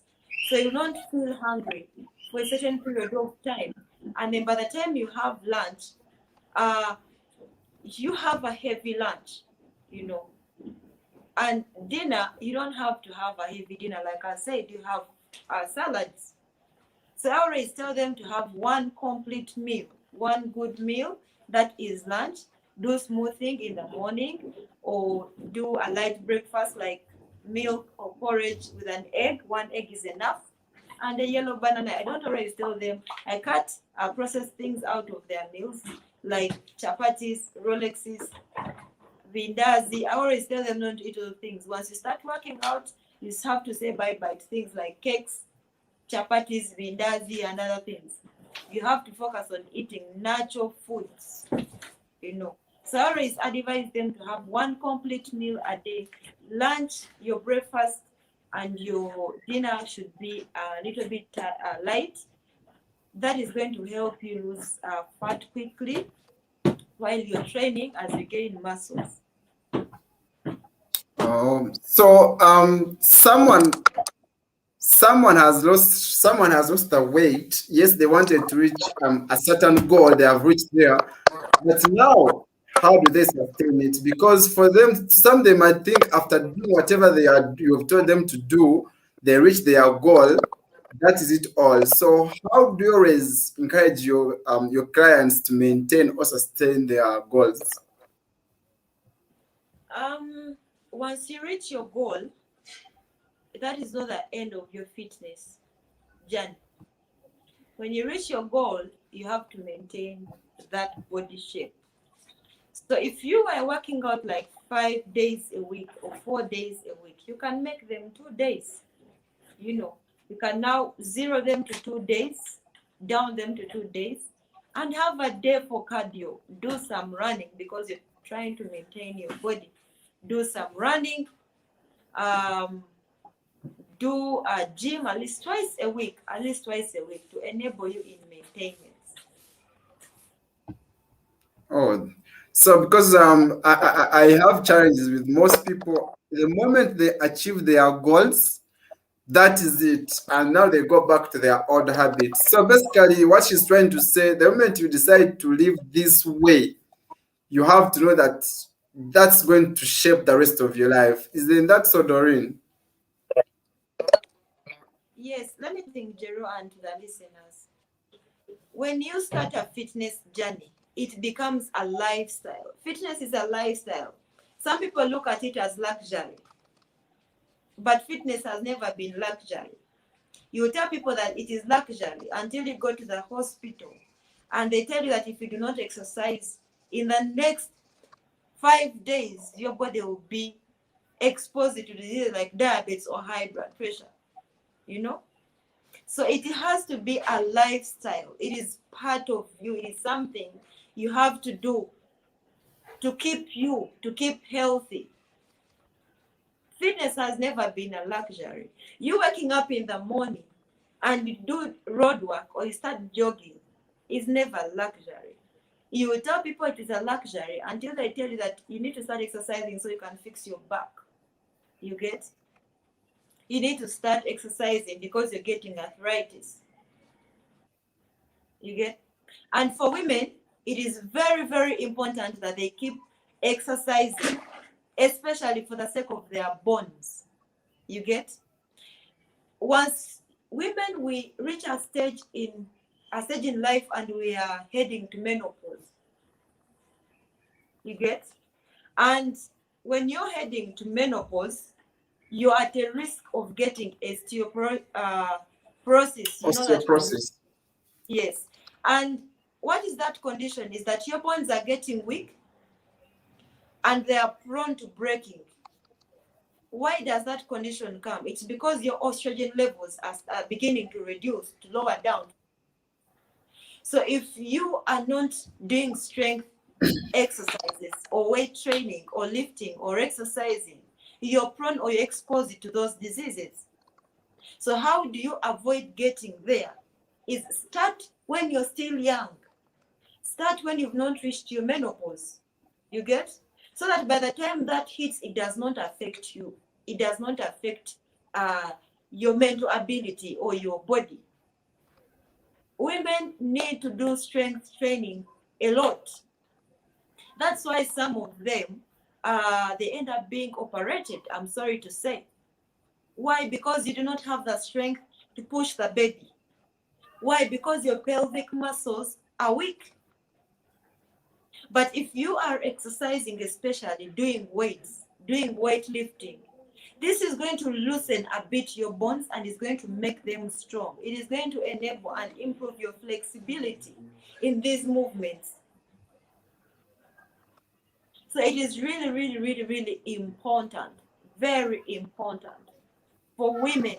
So you don't feel hungry for a certain period of time. And then by the time you have lunch, you have a heavy lunch, you know. And dinner, you don't have to have a heavy dinner. Like I said, you have salads. So I always tell them to have one complete meal, one good meal, that is lunch. Do smoothing in the morning, or do a light breakfast like milk or porridge with an egg. One egg is enough. And a yellow banana. I don't always tell them. I cut processed things out of their meals, like chapatis, Rolexes, Vindazi. I always tell them not to eat those things. Once you start working out, you have to say bye-bye to things like cakes, chapatis, Vindazi, and other things. You have to focus on eating natural foods, you know. So I always advise them to have one complete meal a day. Lunch, your breakfast, and your dinner should be a little bit light. That is going to help you lose fat quickly while you're training as you gain muscles. Someone has lost the weight. Yes, they wanted to reach a certain goal. They have reached there, but now how do they sustain it? Because for them, some they might think after doing whatever you have told them to do, they reach their goal. That is it all. So how do you always encourage your clients to maintain or sustain their goals? Once you reach your goal, that is not the end of your fitness journey. When you reach your goal, you have to maintain that body shape. So if you are working out like 5 days a week or 4 days a week, you can make them 2 days. You can now zero them to 2 days, down them to 2 days, and have a day for cardio. Do some running because you're trying to maintain your body. Do some running. Do a gym at least twice a week to enable you in maintenance. Oh, so because I have challenges with most people. The moment they achieve their goals, that is it, and now they go back to their old habits. So basically, what she's trying to say, the moment you decide to live this way, you have to know that that's going to shape the rest of your life. Isn't that so, Doryn? Yes, let me think, Jero, and to the listeners. When you start a fitness journey, it becomes a lifestyle. Fitness is a lifestyle. Some people look at it as luxury, but fitness has never been luxury. You tell people that it is luxury until you go to the hospital and they tell you that if you do not exercise in the next 5 days, your body will be exposed to diseases like diabetes or high blood pressure. So it has to be a lifestyle. It is part of you. It is something you have to do to keep healthy. Fitness has never been a luxury. You waking up in the morning and you do road work or you start jogging is never a luxury. You will tell people it is a luxury until they tell you that you need to start exercising so you can fix your back. You get? You need to start exercising because you're getting arthritis. You get? And for women, it is very, very important that they keep exercising, especially for the sake of their bones. You get? Once women, we reach a stage in life and we are heading to menopause. You get? And when you're heading to menopause, you're at a risk of getting osteoporosis. Osteoporosis. Yes. And what is that condition? Is that your bones are getting weak and they are prone to breaking. Why does that condition come? It's because your estrogen levels are beginning to reduce, to lower down. So if you are not doing strength exercises or weight training or lifting or exercising, you're prone or you're exposed to those diseases. So how do you avoid getting there? Is start when you're still young. Start when you've not reached your menopause. You get? So that by the time that hits, it does not affect you. It does not affect your mental ability or your body. Women need to do strength training a lot. That's why some of them, they end up being operated, I'm sorry to say. Why? Because you do not have the strength to push the baby. Why? Because your pelvic muscles are weak. But if you are exercising, especially doing weights, doing weightlifting, this is going to loosen a bit your bones and is going to make them strong. It is going to enable and improve your flexibility in these movements. So it is really, really, really, really important, very important for women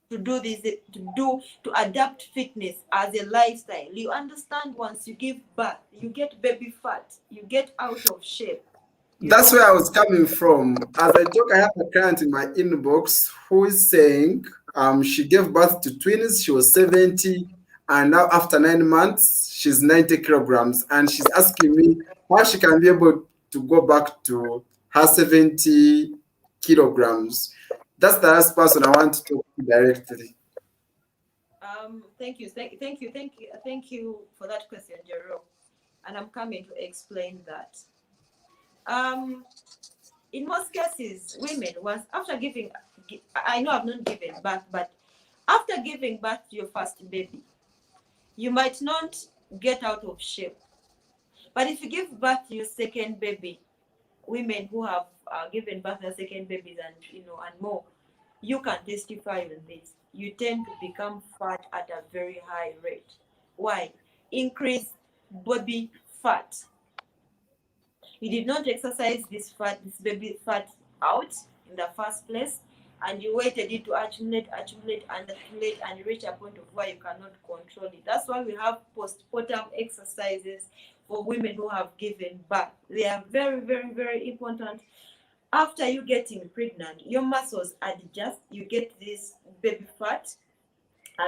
to do this, to adapt fitness as a lifestyle. You understand, once you give birth, you get baby fat, you get out of shape. You That's know? where I was coming from. As I talk, I have a client in my inbox who is saying she gave birth to twins. She was 70, and now after 9 months, she's 90 kilograms. And she's asking me how she can be able to go back to her 70 kilograms. That's the last person I want to talk to directly. Thank you for that question, Jerome. And I'm coming to explain that. Um, in most cases, women, once after I know I've not given birth, but after giving birth to your first baby, you might not get out of shape. But if you give birth to your second baby, women who have given birth to second babies and and more, you can testify on this. You tend to become fat at a very high rate. Why? Increase body fat. You did not exercise this baby fat out in the first place, and you waited it to accumulate, and reach a point of where you cannot control it. That's why we have postpartum exercises for women who have given birth. They are very, very, very important. After you getting pregnant, your muscles adjust, you get this baby fat,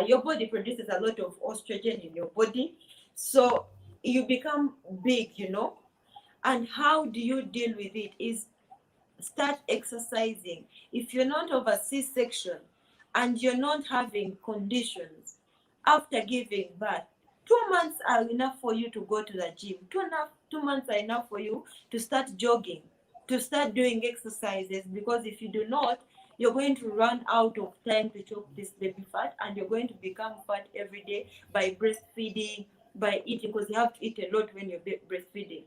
your body produces a lot of estrogen in your body, so you become big. And how do you deal with it is start exercising. If you're not over C-section and you're not having conditions after giving birth, 2 months are enough for you to go to the gym. 2 months are enough for you to start jogging, to start doing exercises, because if you do not, you're going to run out of time to chop this baby fat, and you're going to become fat every day by breastfeeding, by eating, because you have to eat a lot when you're breastfeeding.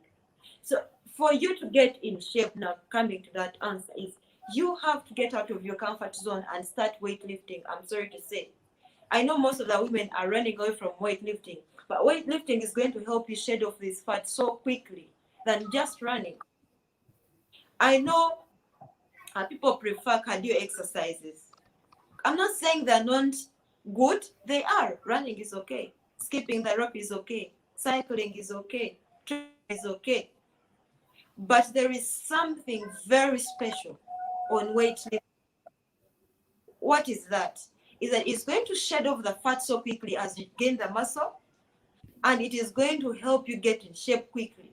So for you to get in shape, now coming to that answer, is you have to get out of your comfort zone and start weightlifting. I'm sorry to say. I know most of the women are running away from weightlifting, but weightlifting is going to help you shed off this fat so quickly than just running. I know people prefer cardio exercises. I'm not saying they're not good. They are. Running is okay. Skipping the rope is okay. Cycling is okay. Training is okay. But there is something very special on weightlifting. What is that? Is that it's going to shed off the fat so quickly as you gain the muscle, and it is going to help you get in shape quickly.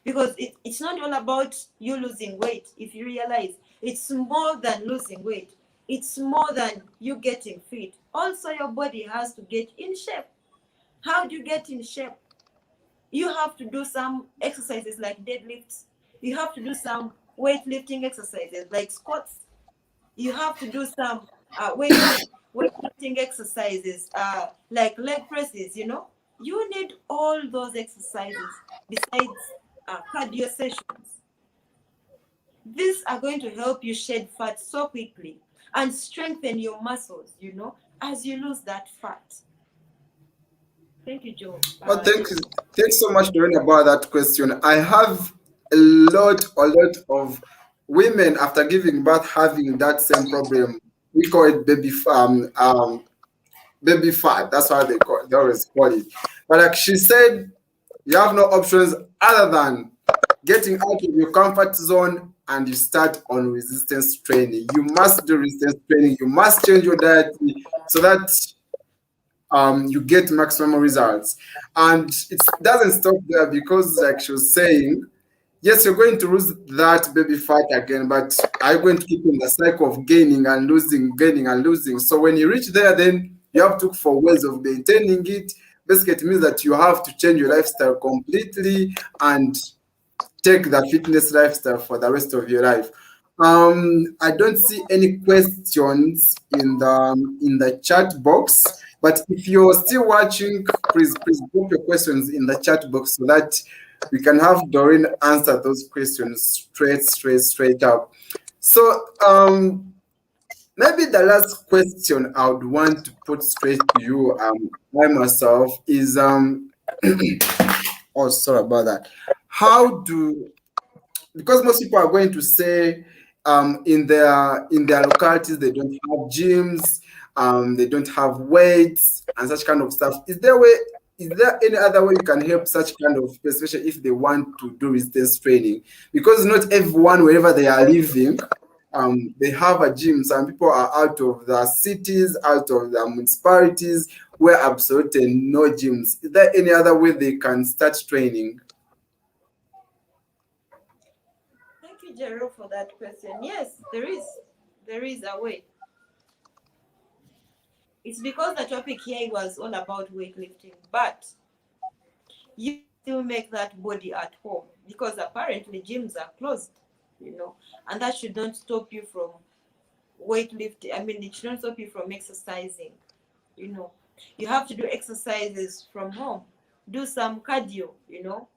Because it's not all about you losing weight. If you realize, it's more than losing weight. It's more than you getting fit. Also, your body has to get in shape. How do you get in shape? You have to do some exercises like deadlifts. You have to do some weightlifting exercises like squats. You have to do some weightlifting exercises like leg presses. You need all those exercises besides cardio sessions. These are going to help you shed fat so quickly and strengthen your muscles, as you lose that fat. Thank you, Joe. Oh, thanks so much, Doryn, about that question. I have a lot of women after giving birth having that same problem. We call it baby fat. That's how they always call it. But like she said, you have no options other than getting out of your comfort zone, and you start on resistance training. You must do resistance training. You must change your diet so that you get maximum results. And it doesn't stop there, because, like she was saying, yes, you're going to lose that baby fat again, but are you going to keep in the cycle of gaining and losing, gaining and losing? So when you reach there, then you have to look for ways of maintaining it. Basically, it means that you have to change your lifestyle completely and take the fitness lifestyle for the rest of your life. I don't see any questions in the chat box, but if you're still watching, please put your questions in the chat box so that we can have Doryn answer those questions straight up. So maybe the last question I would want to put straight to you, I myself, is oh, sorry about that. How do, because most people are going to say in their localities they don't have gyms, they don't have weights and such kind of stuff. Is there a way is there any other way you can help such kind of people, especially if they want to do resistance training? Because not everyone, wherever they are living, they have a gym. Some people are out of the cities, out of the municipalities, where absolutely no gyms. Is there any other way they can start training? Thank you, Jero, for that question. Yes, there is. There is a way. It's because the topic here was all about weightlifting, but you still make that body at home because apparently gyms are closed, and that should not stop you from weightlifting. I mean, it should not stop you from exercising. You have to do exercises from home. Do some cardio. Go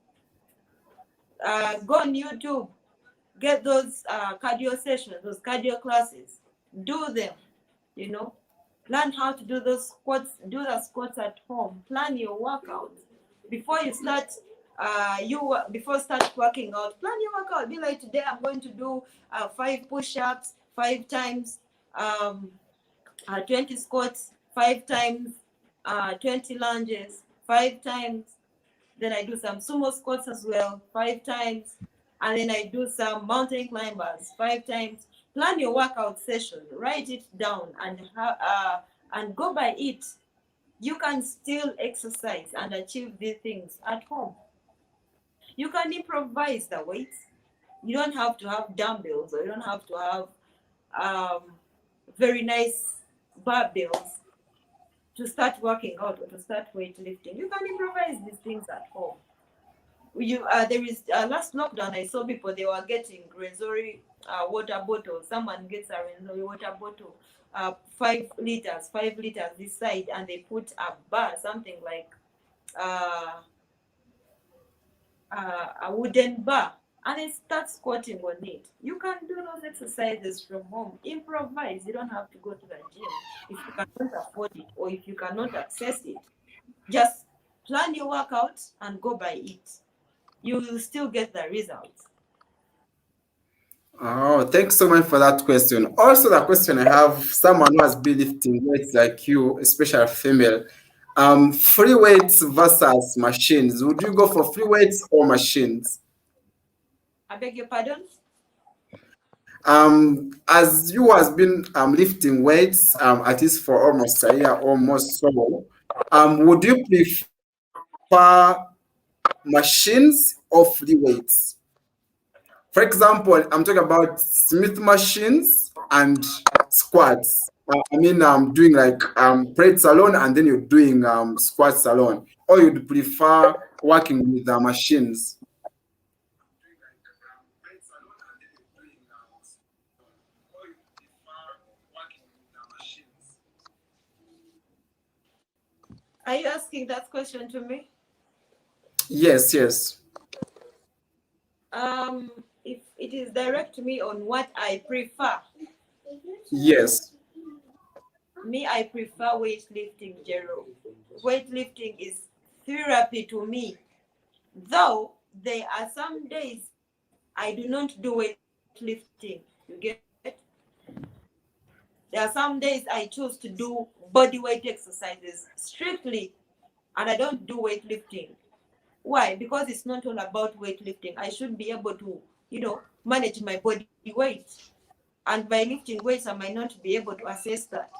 on YouTube, get those cardio sessions, those cardio classes. Do them. You know, learn how to do those squats. Do the squats at home. Plan your workout before you start. Before start working out, plan your workout. Be like, today I'm going to do 5 push-ups, 5 times 20 squats, 5 times 20 lunges, 5 times. Then I do some sumo squats as well, 5 times. And then I do some mountain climbers 5 times. Plan your workout session, write it down, and go by it. You can still exercise and achieve these things at home. You can improvise the weights. You don't have to have dumbbells, or you don't have to have very nice barbells to start working out or to start weightlifting. You can improvise these things at home. There is last lockdown, I saw people, they were getting Renzori water bottles. Someone gets a Renzori water bottle, 5 liters this side, and they put a bar, something like a wooden bar, and they start squatting on it. You can do those exercises from home. Improvise. You don't have to go to the gym if you cannot afford it or if you cannot access it. Just plan your workout and go by it. You will still get the results. Oh, thanks so much for that question. Also, the question I have, someone who has been lifting weights like you, especially female, free weights versus machines. Would you go for free weights or machines? I beg your pardon? As you has been lifting weights at least for almost a year, almost so, would you prefer machines or free weights? For example, I'm talking about Smith machines and squats. I mean, I'm doing like plates alone, and then you're doing squats alone, or you'd prefer working with the machines. Are you asking that question to me? Yes, yes, If it is direct to me on what I prefer, yes. I prefer weightlifting, Jero. Weightlifting is therapy to me. Though there are some days I do not do weightlifting. You get? There are some days I choose to do body weight exercises strictly, and I don't do weightlifting. Why? Because it's not all about weightlifting. I should be able to, manage my body weight. And by lifting weights, I might not be able to assess that.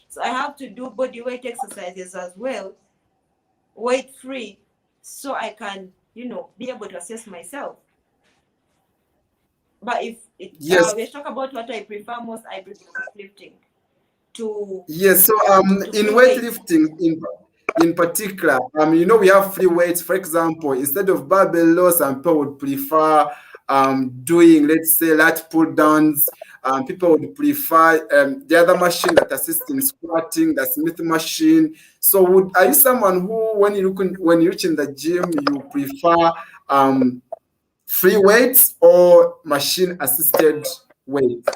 So I have to do body weight exercises as well, weight free, so I can, be able to assess myself. But if Yes, we talk about what I prefer most, I prefer weightlifting to yes. So in free weights. weightlifting in particular, we have free weights. For example, instead of barbell load, some people would prefer doing, let's say, lat pull downs. People would prefer the other machine that assists in squatting, the Smith machine. So are you someone who, when you reach in the gym, you prefer free weights or machine assisted weights?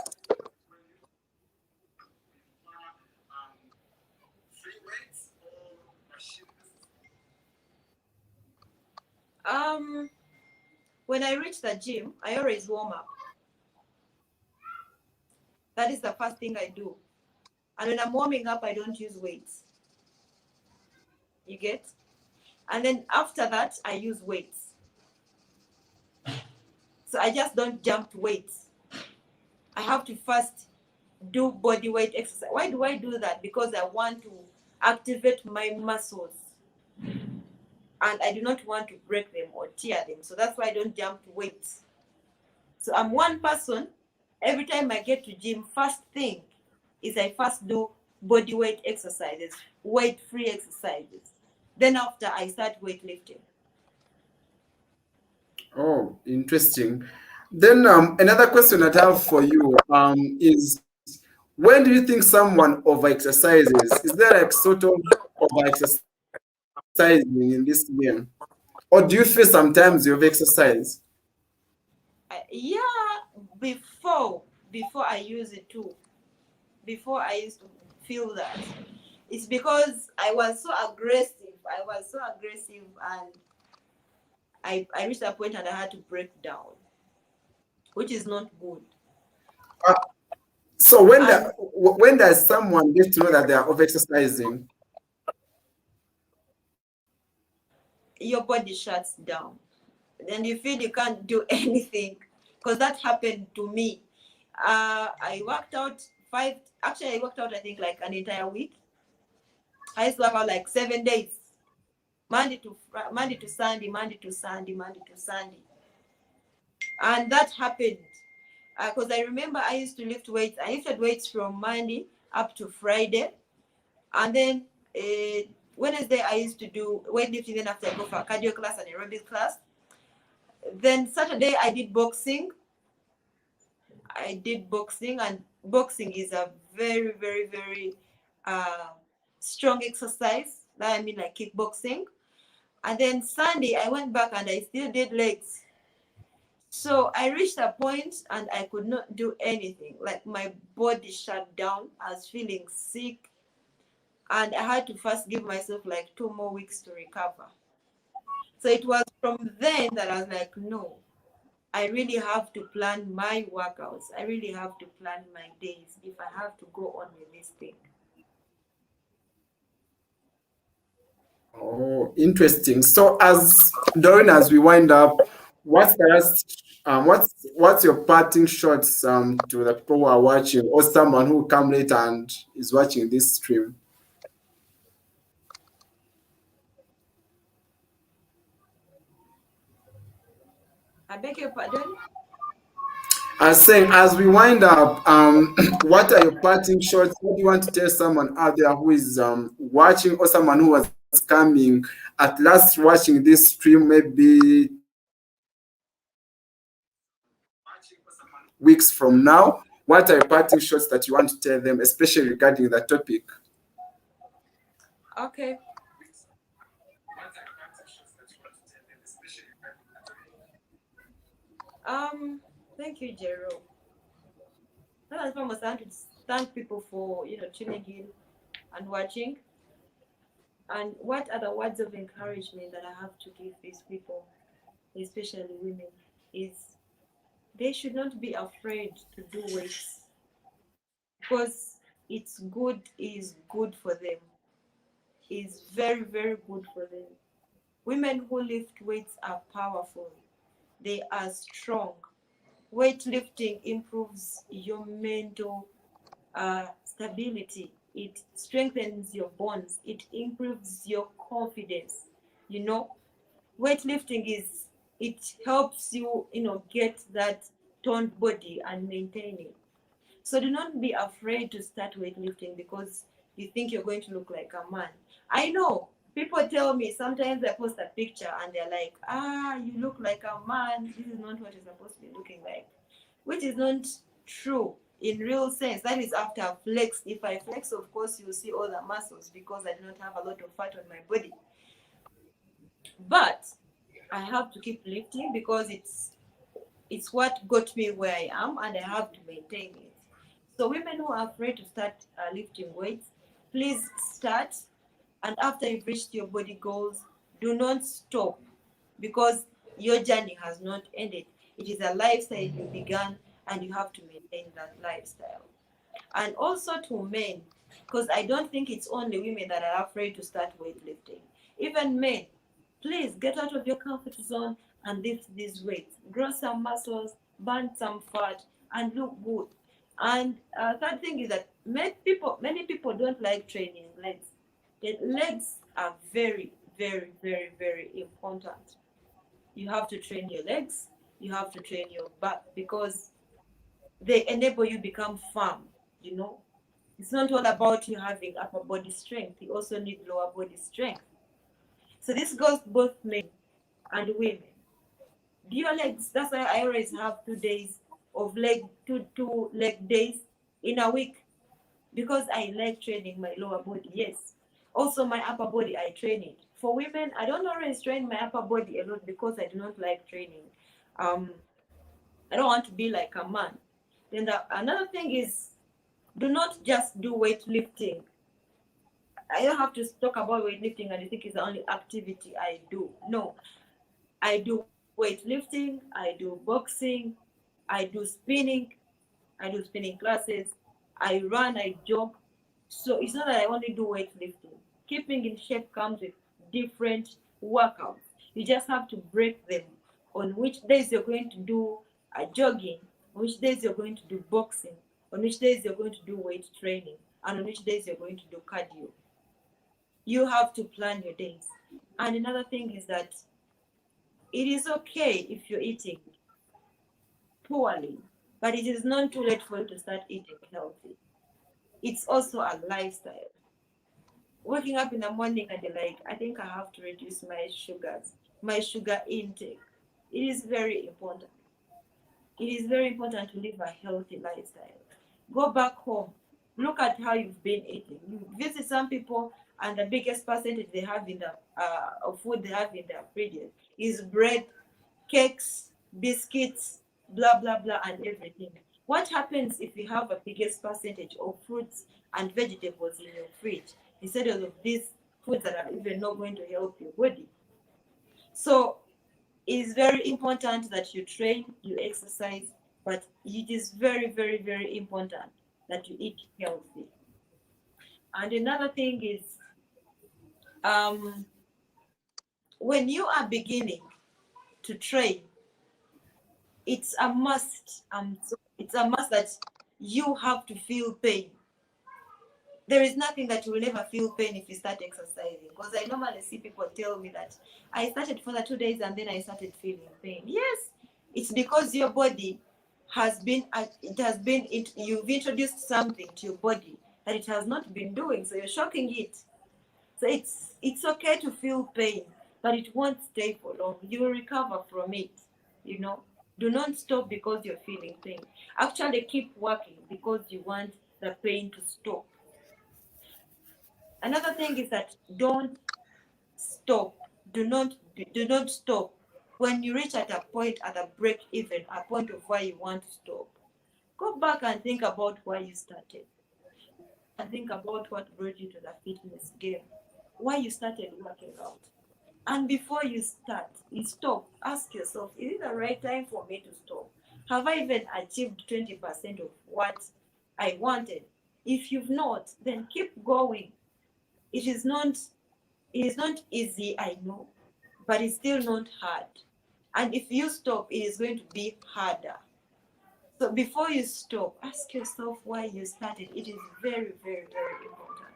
Um, when I reach the gym, I always warm up. That is the first thing I do. And when I'm warming up, I don't use weights. You get? And then after that, I use weights. So I just don't jump to weights. I have to first do body weight exercise. Why do I do that? Because I want to activate my muscles and I do not want to break them or tear them. So that's why I don't jump to weights. So I'm one person. Every time I get to gym, first thing is I first do body weight exercises, weight-free exercises. Then after I start weightlifting. Oh, interesting. Then another question that I have for you is when do you think someone over exercises? Is there like sort of over exercising in this game? Or do you feel sometimes you have exercise? Yeah, before I use it too. Before I used to feel that. It's because I was so aggressive. And I reached a point and I had to break down, which is not good. Uh, so when And when does someone get to know that they are over exercising? your body shuts down. Then you feel you can't do anything. Because that happened to me. I worked out I worked out, I think, like an entire week. I used to work out like 7 days. Monday to Sunday, Monday to Sunday, Monday to Sunday. And that happened because I remember I used to lift weights. I lifted weights from Monday up to Friday. And then Wednesday, I used to do weightlifting. Then after I go for a cardio class and aerobic class. Then Saturday, I did boxing. And boxing is a very, very, very strong exercise. That I mean, like kickboxing. And then Sunday, I went back and I still did legs. So I reached a point and I could not do anything. Like my body shut down. I was feeling sick. And I had to first give myself like 2 more weeks to recover. So it was from then that I was like, no, I really have to plan my workouts. I really have to plan my days if I have to go on with this thing. Oh, interesting. So as Doryn, as we wind up, what's the last, what's your parting shots to the people who are watching or someone who will come later and is watching this stream? I beg your pardon? I was saying, as we wind up, what are your parting shots? What do you want to tell someone out there who is watching or someone who was coming at last watching this stream, maybe weeks from now? What are your parting shots that you want to tell them, especially regarding the topic? Okay. Thank you, Jero. First and foremost, I want to thank people for tuning in and watching. And what are the words of encouragement that I have to give these people, especially women, is they should not be afraid to do weights because is good for them. Is very, very good for them. Women who lift weights are powerful. They are strong. Weightlifting improves your mental stability. It strengthens your bones. It improves your confidence. You know, weightlifting it helps you, get that toned body and maintain it. So do not be afraid to start weightlifting because you think you're going to look like a man. I know people tell me sometimes I post a picture and they're like, you look like a man. This is not what you're supposed to be looking like, which is not true in real sense. That is after I've flexed. If I flex, of course, you'll see all the muscles because I do not have a lot of fat on my body. But I have to keep lifting because it's what got me where I am and I have to maintain it. So women who are afraid to start lifting weights, please start. And after you've reached your body goals, do not stop because your journey has not ended. It is a lifestyle you began and you have to maintain that lifestyle. And also to men, because I don't think it's only women that are afraid to start weightlifting. Even men, Please get out of your comfort zone and lift these weights. Grow some muscles, burn some fat, and look good. And third thing is that many people don't like training legs. The legs are very, very, very, very important. You have to train your legs, you have to train your back because they enable you become firm, you know. It's not all about you having upper body strength. You also need lower body strength. So this goes both men and women. Do your legs. That's why I always have 2 days of two leg days in a week because I like training my lower body. Yes. Also my upper body, I train it. For women, I don't always train my upper body a lot because I do not like training. Um, I don't want to be like a man. Then another thing is, do not just do weightlifting. I don't have to talk about weightlifting and you think it's the only activity I do. No, I do weightlifting, I do boxing, I do spinning classes, I run, I jog. So it's not that I only do weightlifting. Keeping in shape comes with different workouts. You just have to break them on which days you're going to do jogging, on which days you're going to do boxing, on which days you're going to do weight training, and on which days you're going to do cardio. You have to plan your days. And another thing is that it is okay if you're eating poorly, but it is not too late for you to start eating healthy. It's also a lifestyle. Waking up in the morning and you're like, I think I have to reduce my sugar intake. It is very important. It is very important to live a healthy lifestyle. Go back home. Look at how you've been eating. You visit some people, and the biggest percentage they have in the of food they have in their fridges is bread, cakes, biscuits, blah blah blah, and everything. What happens if you have a biggest percentage of fruits and vegetables in your fridge instead of these foods that are even not going to help your body? So it is very important that you train, you exercise, but it is very, very, very important that you eat healthy. And another thing is, um, when you are beginning to train, it's a must. It's a must that you have to feel pain. There is nothing that you will never feel pain if you start exercising. Because I normally see people tell me that I started for the 2 days and then I started feeling pain. Yes, it's because your body you've introduced something to your body that it has not been doing. So you're shocking it. So it's okay to feel pain, but it won't stay for long. You will recover from it, you know. Do not stop because you're feeling pain. Actually keep working because you want the pain to stop. Another thing is that don't stop. Do not stop. When you reach at a point at a break even, a point of why you want to stop, go back and think about why you started. Go back and think about what brought you to the fitness game, why you started working out. And before you stop, ask yourself, is it the right time for me to stop? Have I even achieved 20% of what I wanted? If you've not, then keep going. It is not it is not easy, I know, but it's still not hard. And if you stop, it is going to be harder. So before you stop, ask yourself why you started. It is very, very, very important.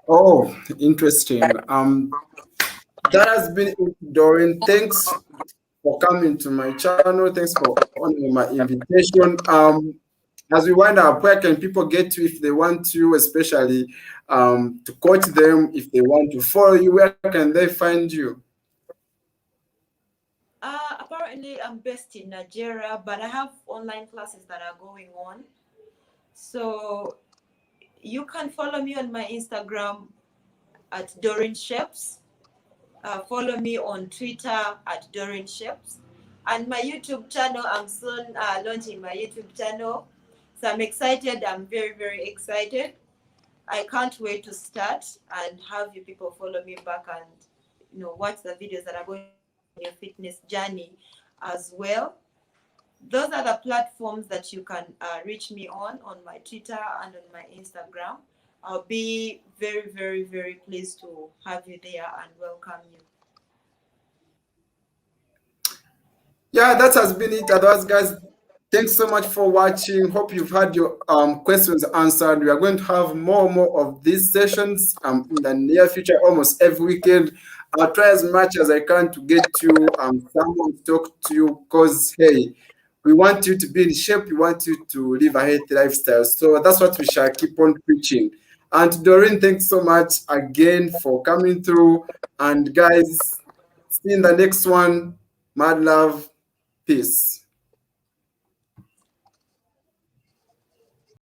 Oh, interesting. That has been it, Doryn. Thanks for coming to my channel. Thanks for honoring my invitation. As we wind up, where can people get to if they want to, especially to coach them, if they want to follow you, where can they find you? Apparently, I'm based in Nigeria, but I have online classes that are going on. So you can follow me on my Instagram at Doryn Shapes. Follow me on Twitter at Doryn Shapes. And my YouTube channel, I'm soon launching my YouTube channel. So I'm excited. I'm very, very excited. I can't wait to start and have you people follow me back and watch the videos that are going on your fitness journey as well. Those are the platforms that you can reach me on my Twitter and on my Instagram. I'll be very, very, very pleased to have you there and welcome you. Yeah, that has been it. Otherwise, guys, thanks so much for watching. Hope you've had your questions answered. We are going to have more and more of these sessions in the near future, almost every weekend. I'll try as much as I can to get you someone to talk to you, because hey, we want you to be in shape. We want you to live a healthy lifestyle. So that's what we shall keep on preaching. And Doryn, thanks so much again for coming through. And guys, see you in the next one. Mad love. Peace.